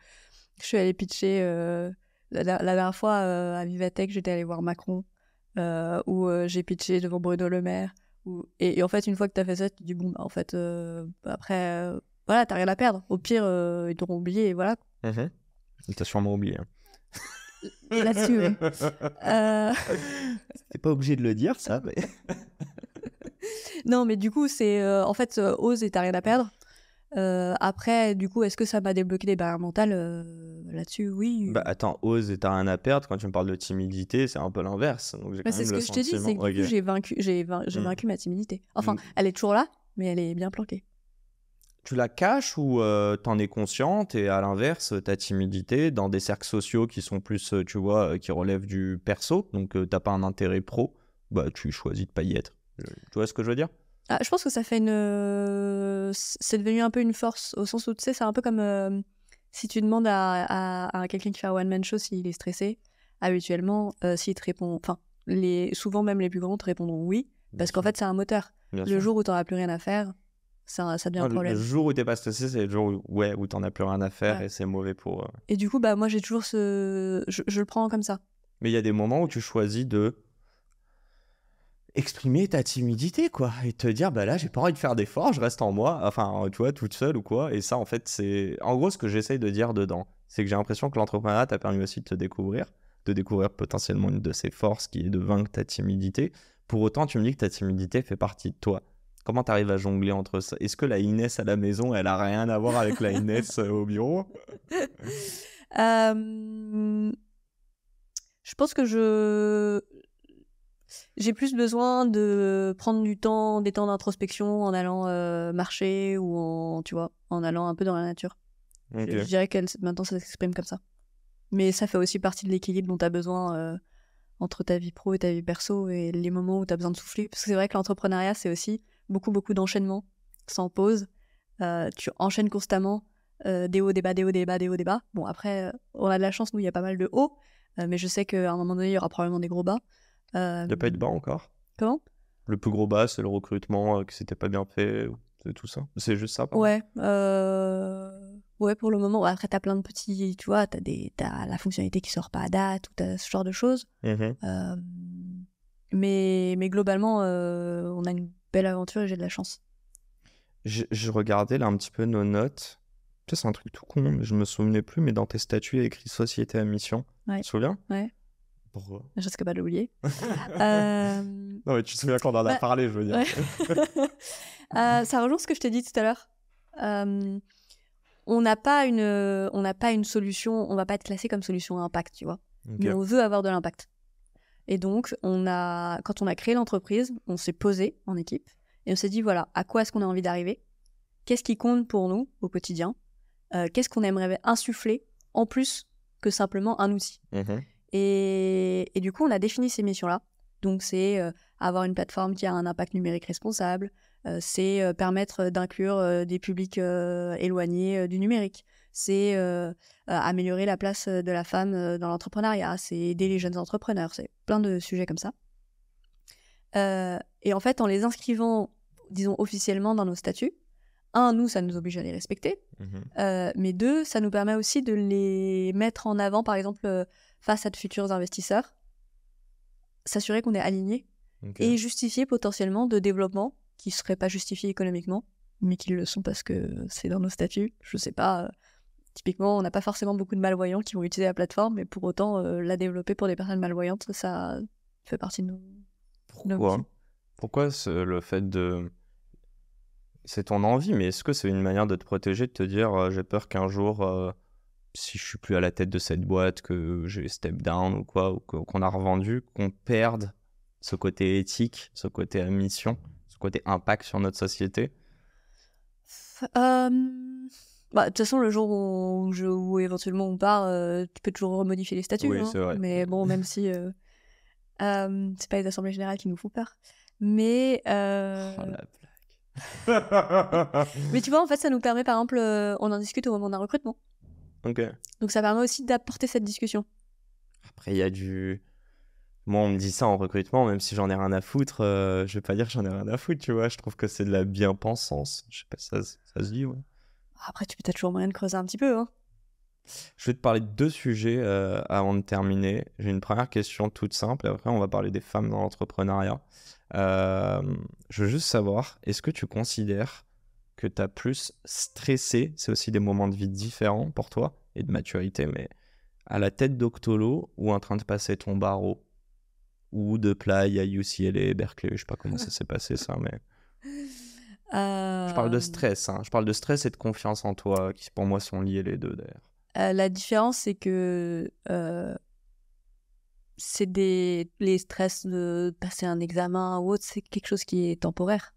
je suis allée pitcher... la dernière fois, à Vivatech, j'étais allée voir Macron, où j'ai pitché devant Bruno Le Maire. Et en fait, une fois que t'as fait ça, tu te dis, bon, bah, en fait, après, voilà, t'as rien à perdre. Au pire, ils t'auront oublié, et voilà. T'as sûrement oublié. Hein. Là-dessus, oui. T'es pas obligé de le dire, ça, mais... Non, mais du coup, c'est... en fait, ose et t'as rien à perdre. Après, du coup, est-ce que ça m'a débloqué des barrières mentales là-dessus? Oui. Bah attends, ose et t'as rien à perdre. Quand tu me parles de timidité, c'est un peu l'inverse. Donc j'ai quand C'est même ce le que je t'ai dit, c'est que du coup, j'ai vaincu ma timidité. Enfin, elle est toujours là, mais elle est bien planquée. Tu la caches ou t'en es consciente, et à l'inverse, ta timidité, dans des cercles sociaux qui sont plus, tu vois, qui relèvent du perso, donc t'as pas un intérêt pro, bah tu choisis de pas y être. Tu vois ce que je veux dire? Je pense que ça fait c'est devenu un peu une force, au sens où, tu sais, c'est un peu comme si tu demandes à quelqu'un qui fait un one-man show s'il est stressé, habituellement, s'il te répond... Enfin, souvent même les plus grands te répondront oui, parce qu'en fait, c'est un moteur. Le jour où t'auras plus rien à faire, ça devient un problème. Le jour où t'es pas stressé, c'est le jour où t'en as plus rien à faire, et c'est mauvais pour... Et du coup, bah moi, j'ai toujours je le prends comme ça. Mais il y a des moments où tu choisis de exprimer ta timidité, quoi, et te dire, bah là, j'ai pas envie de faire d'efforts, je reste en moi, enfin, tu vois, toute seule ou quoi. Et ça, en fait, c'est... En gros, ce que j'essaye de dire dedans, c'est que j'ai l'impression que l'entrepreneuriat t'a permis aussi de te découvrir, de découvrir potentiellement une de ses forces, qui est de vaincre ta timidité. Pour autant, tu me dis que ta timidité fait partie de toi. Comment t'arrives à jongler entre ça? Est-ce que la Inès à la maison, elle a rien à voir avec la Inès au bureau? Je pense que j'ai plus besoin de prendre des temps d'introspection en allant marcher ou tu vois, en allant un peu dans la nature. Ok. Je dirais que maintenant, ça s'exprime comme ça. Mais ça fait aussi partie de l'équilibre dont tu as besoin entre ta vie pro et ta vie perso et les moments où tu as besoin de souffler. Parce que c'est vrai que l'entrepreneuriat, c'est aussi beaucoup d'enchaînements sans pause. Tu enchaînes constamment des hauts, des bas, des hauts, des bas, des hauts, des bas. Bon, après, on a de la chance, nous, il y a pas mal de hauts. Mais je sais qu'à un moment donné, il y aura probablement des gros bas. Il n'y a pas eu de bas encore? Comment? Le plus gros bas, c'est le recrutement qui s'était pas bien fait, c'est tout ça. C'est juste ça, pardon. Ouais. Ouais, pour le moment. Ouais, après, t'as plein de petits... Tu vois, t'as la fonctionnalité qui sort pas à date ou t'as ce genre de choses. Mhm. Mais globalement, on a une belle aventure et j'ai de la chance. Je regardais là un petit peu nos notes. Tu sais, c'est un truc tout con, mais je me souvenais plus, mais dans tes statuts, il y a écrit société à mission. Ouais. Tu te souviens? Ouais. Pourquoi? Je risque pas de l'oublier. Non, mais tu te souviens qu'on en a parlé, je veux dire. Ouais. Ça rejoint ce que je t'ai dit tout à l'heure. On n'a pas une solution, on va pas être classé comme solution à impact, tu vois. Ok. Mais on veut avoir de l'impact. Et donc, quand on a créé l'entreprise, on s'est posé en équipe et on s'est dit, voilà, à quoi est-ce qu'on a envie d'arriver? Qu'est-ce qui compte pour nous au quotidien? Qu'est-ce qu'on aimerait insuffler en plus que simplement un outil? Mhm. Et du coup, on a défini ces missions-là. Donc, c'est avoir une plateforme qui a un impact numérique responsable, c'est permettre d'inclure des publics éloignés du numérique, c'est améliorer la place de la femme dans l'entrepreneuriat, c'est aider les jeunes entrepreneurs, c'est plein de sujets comme ça. Et en fait, en les inscrivant, disons, officiellement dans nos statuts, nous, ça nous oblige à les respecter, mais deux, ça nous permet aussi de les mettre en avant, par exemple, face à de futurs investisseurs, s'assurer qu'on est aligné et justifier potentiellement de développements qui ne seraient pas justifiés économiquement, mais qui le sont parce que c'est dans nos statuts. Je sais pas, typiquement, on n'a pas forcément beaucoup de malvoyants qui vont utiliser la plateforme, mais pour autant, la développer pour des personnes malvoyantes, ça fait partie de nos... Pourquoi le fait de... C'est ton envie, mais est-ce que c'est une manière de te protéger, de te dire j'ai peur qu'un jour, si je suis plus à la tête de cette boîte, que j'ai step down ou quoi, ou qu'on a revendu, qu'on perde ce côté éthique, ce côté mission, ce côté impact sur notre société? De toute façon, le jour où éventuellement on part, tu peux toujours remodifier les statuts. Oui, hein. c'est vrai. Mais bon, même si c'est pas les assemblées générales qui nous font peur. Mais Oh, la blague. mais tu vois, en fait, ça nous permet, par exemple, on en discute au moment d'un recrutement. Ok. Donc ça permet aussi d'apporter cette discussion. Après, il y a du... Moi, on me dit ça en recrutement, même si j'en ai rien à foutre, je vais pas dire que j'en ai rien à foutre, tu vois. Je trouve que c'est de la bien-pensance. Je sais pas, ça se dit, ouais. Après, tu peux peut-être toujours moyen de creuser un petit peu. Hein. Je vais te parler de deux sujets avant de terminer. J'ai une première question toute simple, et après, on va parler des femmes dans l'entrepreneuriat. Je veux juste savoir, est-ce que tu considères que tu as plus stressé, c'est aussi des moments de vie différents pour toi, et de maturité, mais à la tête d'Octolo ou en train de passer ton barreau? Ou de play à UCLA, Berkeley, je sais pas comment ça s'est passé ça, mais... Je parle de stress, hein. Je parle de stress et de confiance en toi, qui pour moi sont liés les deux d'ailleurs. La différence, c'est que les stress de passer un examen ou autre, c'est quelque chose qui est temporaire.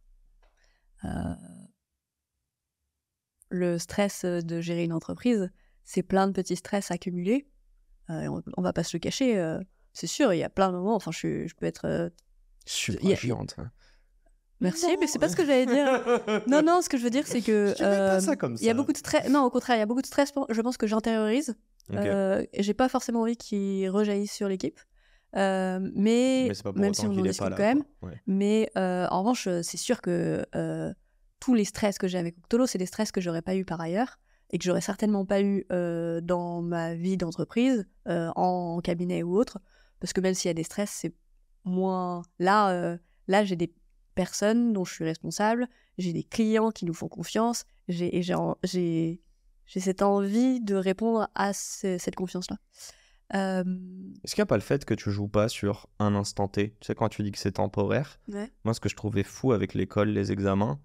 Le stress de gérer une entreprise, c'est plein de petits stress accumulés. On va pas se le cacher. C'est sûr, il y a plein de moments. Enfin, je peux être Super chiante. Merci, Non. mais c'est pas ce que j'allais dire. Non, ce que je veux dire, c'est que Je dirais pas ça comme ça. Il y a beaucoup de stress. Non, au contraire, il y a beaucoup de stress. Je pense que j'intériorise. Et j'ai pas forcément envie qu'il rejaillisse sur l'équipe. Mais c'est pas pour même autant si on en qu'il est discute pas là, quand même. ouais. Mais en revanche, c'est sûr que tous les stress que j'ai avec Octolo, c'est des stress que j'aurais pas eu par ailleurs et que j'aurais certainement pas eu dans ma vie d'entreprise, en cabinet ou autre. Parce que même s'il y a des stress, c'est moins... Là, j'ai des personnes dont je suis responsable, j'ai des clients qui nous font confiance, j'ai cette envie de répondre à cette confiance-là. Est-ce qu'il n'y a pas le fait que tu joues pas sur un instant T? Tu sais, quand tu dis que c'est temporaire, Ouais. moi, ce que je trouvais fou avec l'école, les examens,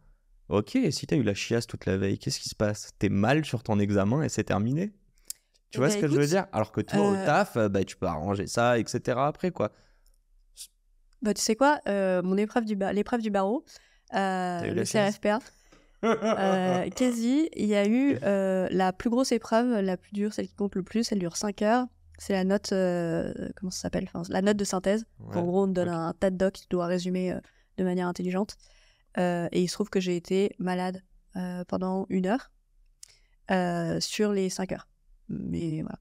ok, si t'as eu la chiasse toute la veille, qu'est-ce qui se passe? T'es mal sur ton examen et c'est terminé? Tu vois ce que je veux dire? Alors que toi, au taf, tu peux arranger ça, etc. après, quoi. Tu sais quoi, l'épreuve du barreau, le CRFPA, Quasi, il y a eu la plus grosse épreuve, la plus dure, celle qui compte le plus, elle dure 5 heures. C'est la note, comment ça s'appelle, enfin, la note de synthèse. Ouais, En gros, on te donne ok. un tas de docs que tu dois résumer de manière intelligente. Et il se trouve que j'ai été malade pendant 1 heure sur les 5 heures. Mais voilà.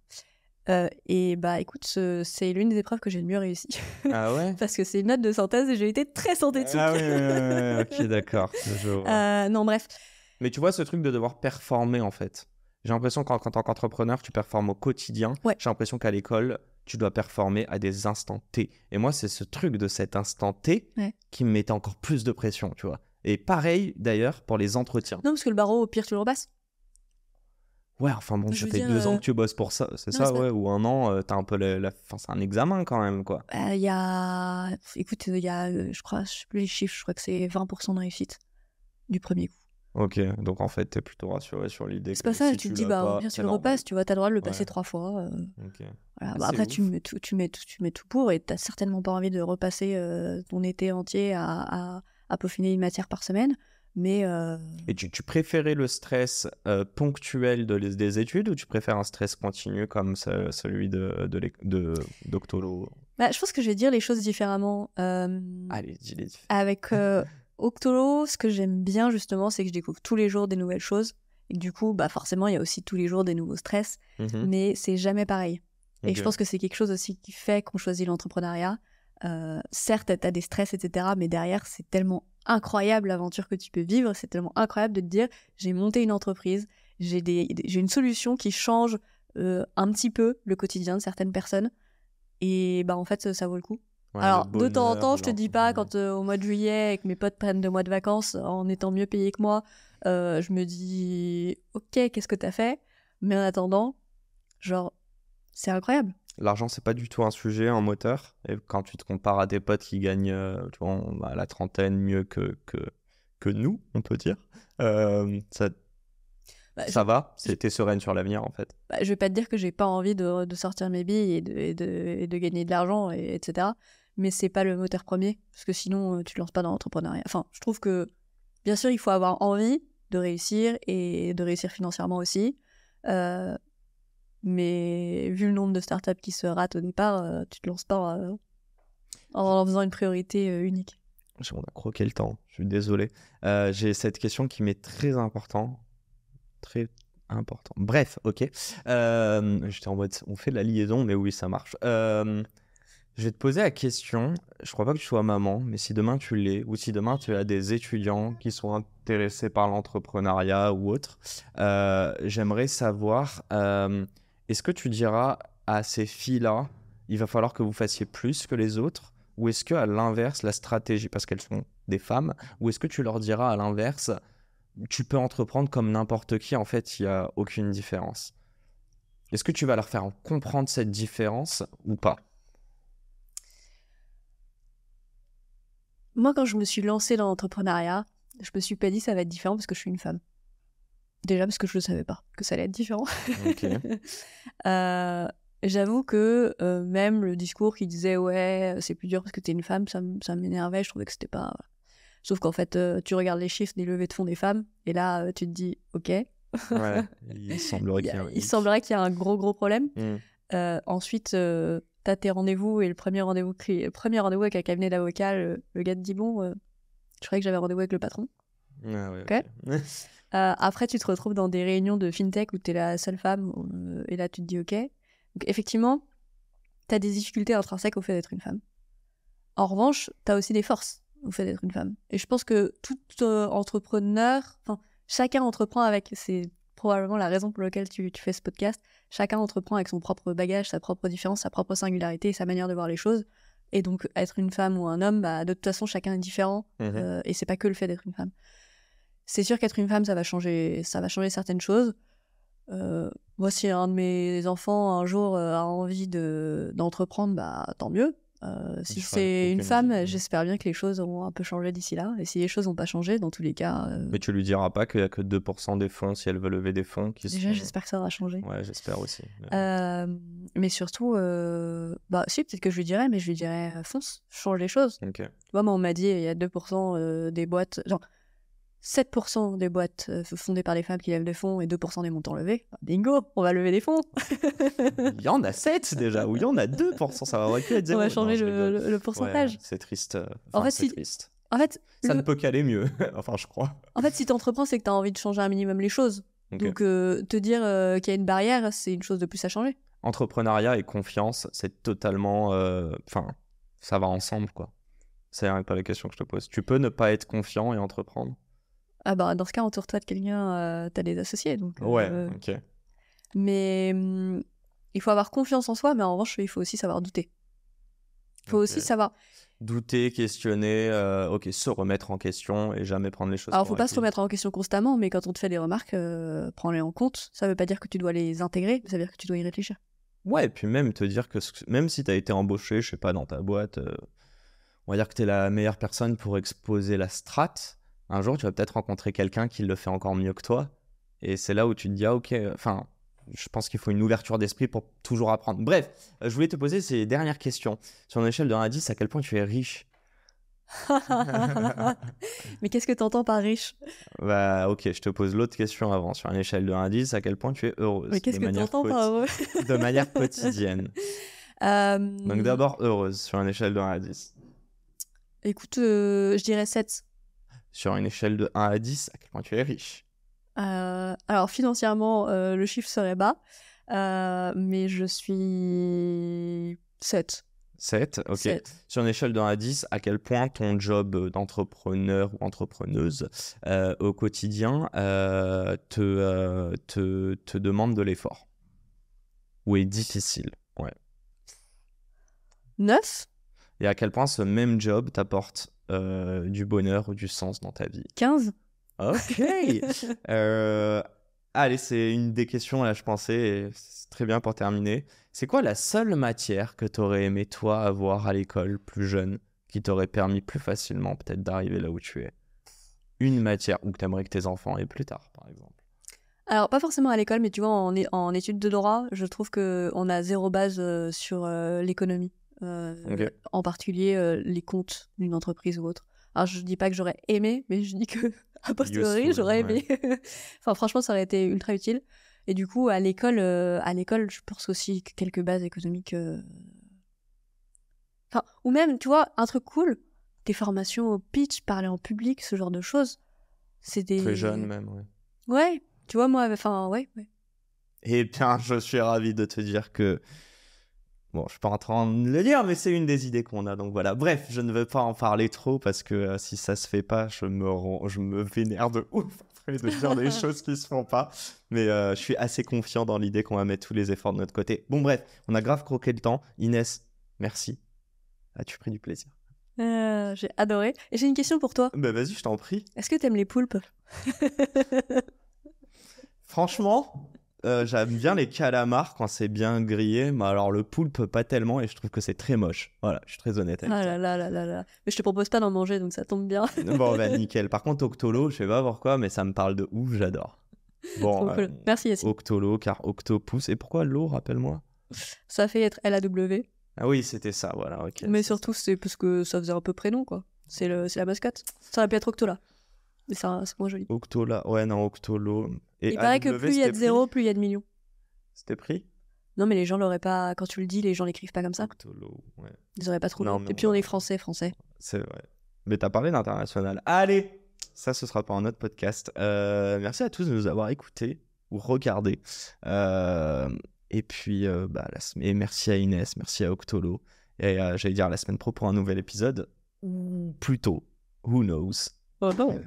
Et bah écoute, c'est l'une des épreuves que j'ai le mieux réussi. Ah ouais? Parce que c'est une note de synthèse et j'ai été très synthétique. Ah oui, ok, d'accord. Je vois. Non, bref. Mais tu vois, ce truc de devoir performer, en fait. J'ai l'impression qu'en tant qu'entrepreneur, tu performes au quotidien. Ouais. J'ai l'impression qu'à l'école, tu dois performer à des instants T. Et moi, c'est ce truc de cet instant T Ouais. qui me mettait encore plus de pression, tu vois. Et pareil, d'ailleurs, pour les entretiens. Non, parce que le barreau, au pire, tu le repasses. Ouais, enfin bon, Je ça veux fait dire, 2 ans que tu bosses pour ça, c'est non, ça, c'est pas- ouais, ou 1 an, t'as un peu Enfin, c'est un examen quand même, quoi. Il y a... Écoute, il y a, je crois, je sais plus les chiffres, je crois que c'est 20% de réussite du premier coup. Ok, donc en fait, t'es plutôt rassuré sur l'idée C'est que pas ça, si tu tu te dis, l'as bah, au pas, pire, tu c'est le normal. repasses, tu vois, t'as le droit de le passer Ouais. 3 fois. Ok. Voilà. Ah, Bah, c'est après, ouf. tu mets tout pour et t'as certainement pas envie de repasser ton été entier à peaufiner une matière par semaine. Mais Et tu préférais le stress ponctuel des études ou tu préfères un stress continu comme celui de Doctolo? bah, je pense que je vais dire les choses différemment. Allez, dis-les. Avec Octolo, ce que j'aime bien justement, c'est que je découvre tous les jours des nouvelles choses. Et que du coup, bah forcément, il y a aussi tous les jours des nouveaux stress, Mhm. mais c'est jamais pareil. Et je Ok. pense que c'est quelque chose aussi qui fait qu'on choisit l'entrepreneuriat. Certes, t'as des stress, etc., mais derrière, c'est tellement incroyable l'aventure que tu peux vivre, c'est tellement incroyable de te dire, j'ai monté une entreprise, j'ai une solution qui change un petit peu le quotidien de certaines personnes, et bah en fait, ça vaut le coup. Ouais, le Alors, de temps en bonheur temps, ou je te dis pas, l'entraînement. quand au mois de juillet, et que mes potes prennent 2 mois de vacances en étant mieux payés que moi, je me dis, ok, qu'est-ce que t'as fait? Mais en attendant, genre, c'est incroyable. L'argent, c'est pas du tout un sujet en moteur. Et quand tu te compares à tes potes qui gagnent tu vois, à la trentaine mieux que nous, on peut dire, ça, Bah, ça va, t'es sereine sur l'avenir en fait. je vais pas te dire que j'ai pas envie de sortir mes billes et de gagner de l'argent, etc. Mais c'est pas le moteur premier, parce que sinon, tu te lances pas dans l'entrepreneuriat. Enfin, je trouve que, bien sûr, il faut avoir envie de réussir et de réussir financièrement aussi. Euh, Mais vu le nombre de startups qui se ratent au départ, tu te lances pas en faisant une priorité unique. On a croqué le temps, je suis désolé. J'ai cette question qui m'est très important. Très important. Bref, ok. J'étais en mode, on fait de la liaison, mais oui, ça marche. Je vais te poser la question, je crois pas que tu sois maman, mais si demain tu l'es, ou si demain tu as des étudiants qui sont intéressés par l'entrepreneuriat ou autre, j'aimerais savoir, est-ce que tu diras à ces filles-là, il va falloir que vous fassiez plus que les autres, ou est-ce que à l'inverse, la stratégie, parce qu'elles sont des femmes, ou est-ce que tu leur diras à l'inverse, tu peux entreprendre comme n'importe qui, en fait, il n'y a aucune différence. Est-ce que tu vas leur faire comprendre cette différence ou pas? Moi, quand je me suis lancée dans l'entrepreneuriat, je me suis pas dit ça va être différent parce que je suis une femme. Déjà parce que je ne savais pas que ça allait être différent. Ok. J'avoue que même le discours qui disait ouais, c'est plus dur parce que t'es une femme, ça m'énervait, je trouvais que c'était pas... Sauf qu'en fait, tu regardes les chiffres des levées de fonds des femmes, et là, tu te dis, ok, Ouais, il semblerait qu'il y ait un il hic. semblerait qu'il y a un gros problème. Hmm. Ensuite, t'as tes rendez-vous, et le premier rendez-vous avec un cabinet d'avocat, le gars te dit, bon, je croyais que j'avais rendez-vous avec le patron. Ah ouais, Ok. ok. Après, tu te retrouves dans des réunions de fintech où t'es la seule femme, et là, tu te dis, ok. Donc, effectivement, t'as des difficultés intrinsèques au fait d'être une femme. En revanche, t'as aussi des forces au fait d'être une femme. Et je pense que tout entrepreneur, enfin, chacun entreprend avec, c'est probablement la raison pour laquelle tu fais ce podcast, chacun entreprend avec son propre bagage, sa propre différence, sa propre singularité et sa manière de voir les choses. Et donc, être une femme ou un homme, bah, de toute façon, chacun est différent. Mhm. Et c'est pas que le fait d'être une femme. C'est sûr qu'être une femme, ça va changer certaines choses. Moi, si un de mes enfants un jour a envie d'entreprendre, bah tant mieux. Si Je ferai c'est une aucune femme, idée. j'espère bien que les choses auront un peu changé d'ici là. Et si les choses n'ont pas changé, dans tous les cas, Mais tu lui diras pas qu'il y a que 2% des fonds, si elle veut lever des fonds, qui déjà, sont... j'espère que ça aura changé. Ouais, j'espère aussi. Mais surtout, bah si, peut-être que je lui dirais, mais je lui dirais, fonce, change les choses. Ok. Tu vois, moi, on m'a dit, il y a 2% des boîtes... Genre, 7% des boîtes fondées par les femmes qui lèvent des fonds et 2% des montants levés. Bingo, on va lever des fonds. Il y en a 7 déjà, ou il y en a 2%, ça aurait pu être 0. On va changer le pourcentage. Ouais, c'est triste. En fait, c'est triste. En fait, ça ne peut qu'aller mieux, enfin je crois. En fait, si tu entreprends, c'est que tu as envie de changer un minimum les choses. Okay. Donc te dire qu'il y a une barrière, c'est une chose de plus à changer. Entrepreneuriat et confiance, c'est totalement... ça va ensemble, quoi. C'est pas la question que je te pose. Tu peux ne pas être confiant et entreprendre? Ah bah, dans ce cas, entoure-toi de quelqu'un, t'as des associés. Donc, ouais, ok. Mais il faut avoir confiance en soi, mais en revanche, il faut aussi savoir douter. Il faut aussi savoir... Douter, questionner, se remettre en question et jamais prendre les choses. Alors, faut pas se remettre en question constamment, mais quand on te fait des remarques, prends-les en compte. Ça veut pas dire que tu dois les intégrer, ça veut dire que tu dois y réfléchir. Ouais, et puis même te dire que même si t'as été embauché, je sais pas, dans ta boîte, on va dire que t'es la meilleure personne pour exposer la strat. Un jour, tu vas peut-être rencontrer quelqu'un qui le fait encore mieux que toi. Et c'est là où tu te dis, ah ok, je pense qu'il faut une ouverture d'esprit pour toujours apprendre. Bref, je voulais te poser ces dernières questions. Sur une échelle de 1 à 10, à quel point tu es riche? Mais qu'est-ce que tu entends par riche? Bah ok, je te pose l'autre question avant. Sur une échelle de 1 à 10, à quel point tu es heureuse? Mais qu'est-ce que tu entends par heureux? De manière quotidienne. Donc d'abord heureuse, sur une échelle de 1 à 10. Écoute, je dirais 7. Sur une échelle de 1 à 10, à quel point tu es riche? Alors financièrement, le chiffre serait bas, mais je suis 7. 7, ok. 7. Sur une échelle de 1 à 10, à quel point ton job d'entrepreneur ou entrepreneuse au quotidien te demande de l'effort? Ou est difficile? Ouais. 9. Et à quel point ce même job t'apporte du bonheur ou du sens dans ta vie? 15. Ok. Allez, c'est une des questions, là, je pensais, et c'est très bien pour terminer. C'est quoi la seule matière que t'aurais aimé, toi, avoir à l'école, plus jeune, qui t'aurait permis plus facilement, peut-être, d'arriver là où tu es? Une matière, ou que t'aimerais que tes enfants aient plus tard, par exemple. Alors, pas forcément à l'école, mais tu vois, en études de droit, je trouve qu'on a zéro base sur l'économie. Okay. En particulier, les comptes d'une entreprise ou autre. Alors, je dis pas que j'aurais aimé, mais je dis que a posteriori, j'aurais aimé. Ouais. Enfin, franchement, ça aurait été ultra utile. Et du coup, à l'école, je pense aussi quelques bases économiques. Enfin, ou même, tu vois, un truc cool, des formations au pitch, parler en public, ce genre de choses. C'est des... Très jeune même, ouais. Ouais, tu vois, moi, ouais. Eh bien, je suis ravi de te dire que... Bon, je suis pas en train de le dire, mais c'est une des idées qu'on a, donc voilà. Bref, je ne veux pas en parler trop, parce que si ça se fait pas, je me vénère de ouf après de dire des choses qui se font pas. Mais je suis assez confiant dans l'idée qu'on va mettre tous les efforts de notre côté. Bon, bref, on a grave croqué le temps. Inès, merci. As-tu pris du plaisir? J'ai adoré. Et j'ai une question pour toi. Bah vas-y, je t'en prie. Est-ce que t'aimes les poulpes? Franchement... j'aime bien les calamars quand c'est bien grillé, mais alors le poulpe pas tellement, et je trouve que c'est très moche. Voilà, je suis très honnête avec toi. Là. Mais je te propose pas d'en manger, donc ça tombe bien. Bon, bah nickel. Par contre, Octolo, je sais pas pourquoi, mais ça me parle de ouf, j'adore. Bon, cool. Merci Yassine. Octolo, car Octopus. Et pourquoi l'eau, rappelle-moi? Ça fait être LAW. Ah oui, c'était ça, voilà. Okay, mais surtout, c'est parce que ça faisait un peu prénom, quoi. C'est la mascotte. Ça aurait pu être Octola. Mais ça, c'est moins joli. Octola, ouais, non, Octolo. Et il paraît que plus il y a de zéros, plus il y a de millions. C'était pris? Non, mais les gens l'auraient pas. Quand tu le dis, les gens l'écrivent pas comme ça. Octolo, ouais. Ils auraient pas trouvé. Et puis on est français. C'est vrai. Mais t'as parlé d'international. Allez, ça, ce sera pour un autre podcast. Merci à tous de nous avoir écoutés ou regardés. Et puis, et merci à Inès, merci à Octolo. Et j'allais dire la semaine pro pour un nouvel épisode. Ou plutôt, who knows? Oh non.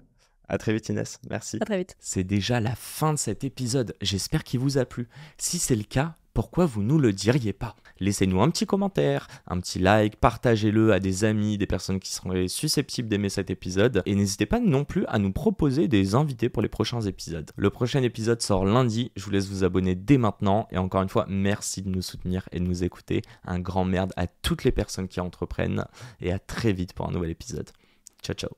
À très vite Inès, merci. À très vite. C'est déjà la fin de cet épisode, j'espère qu'il vous a plu. Si c'est le cas, pourquoi vous nous le diriez pas? Laissez-nous un petit commentaire, un petit like, partagez-le à des amis, des personnes qui seraient susceptibles d'aimer cet épisode. Et n'hésitez pas non plus à nous proposer des invités pour les prochains épisodes. Le prochain épisode sort lundi, je vous laisse vous abonner dès maintenant. Et encore une fois, merci de nous soutenir et de nous écouter. Un grand merde à toutes les personnes qui entreprennent. Et à très vite pour un nouvel épisode. Ciao, ciao.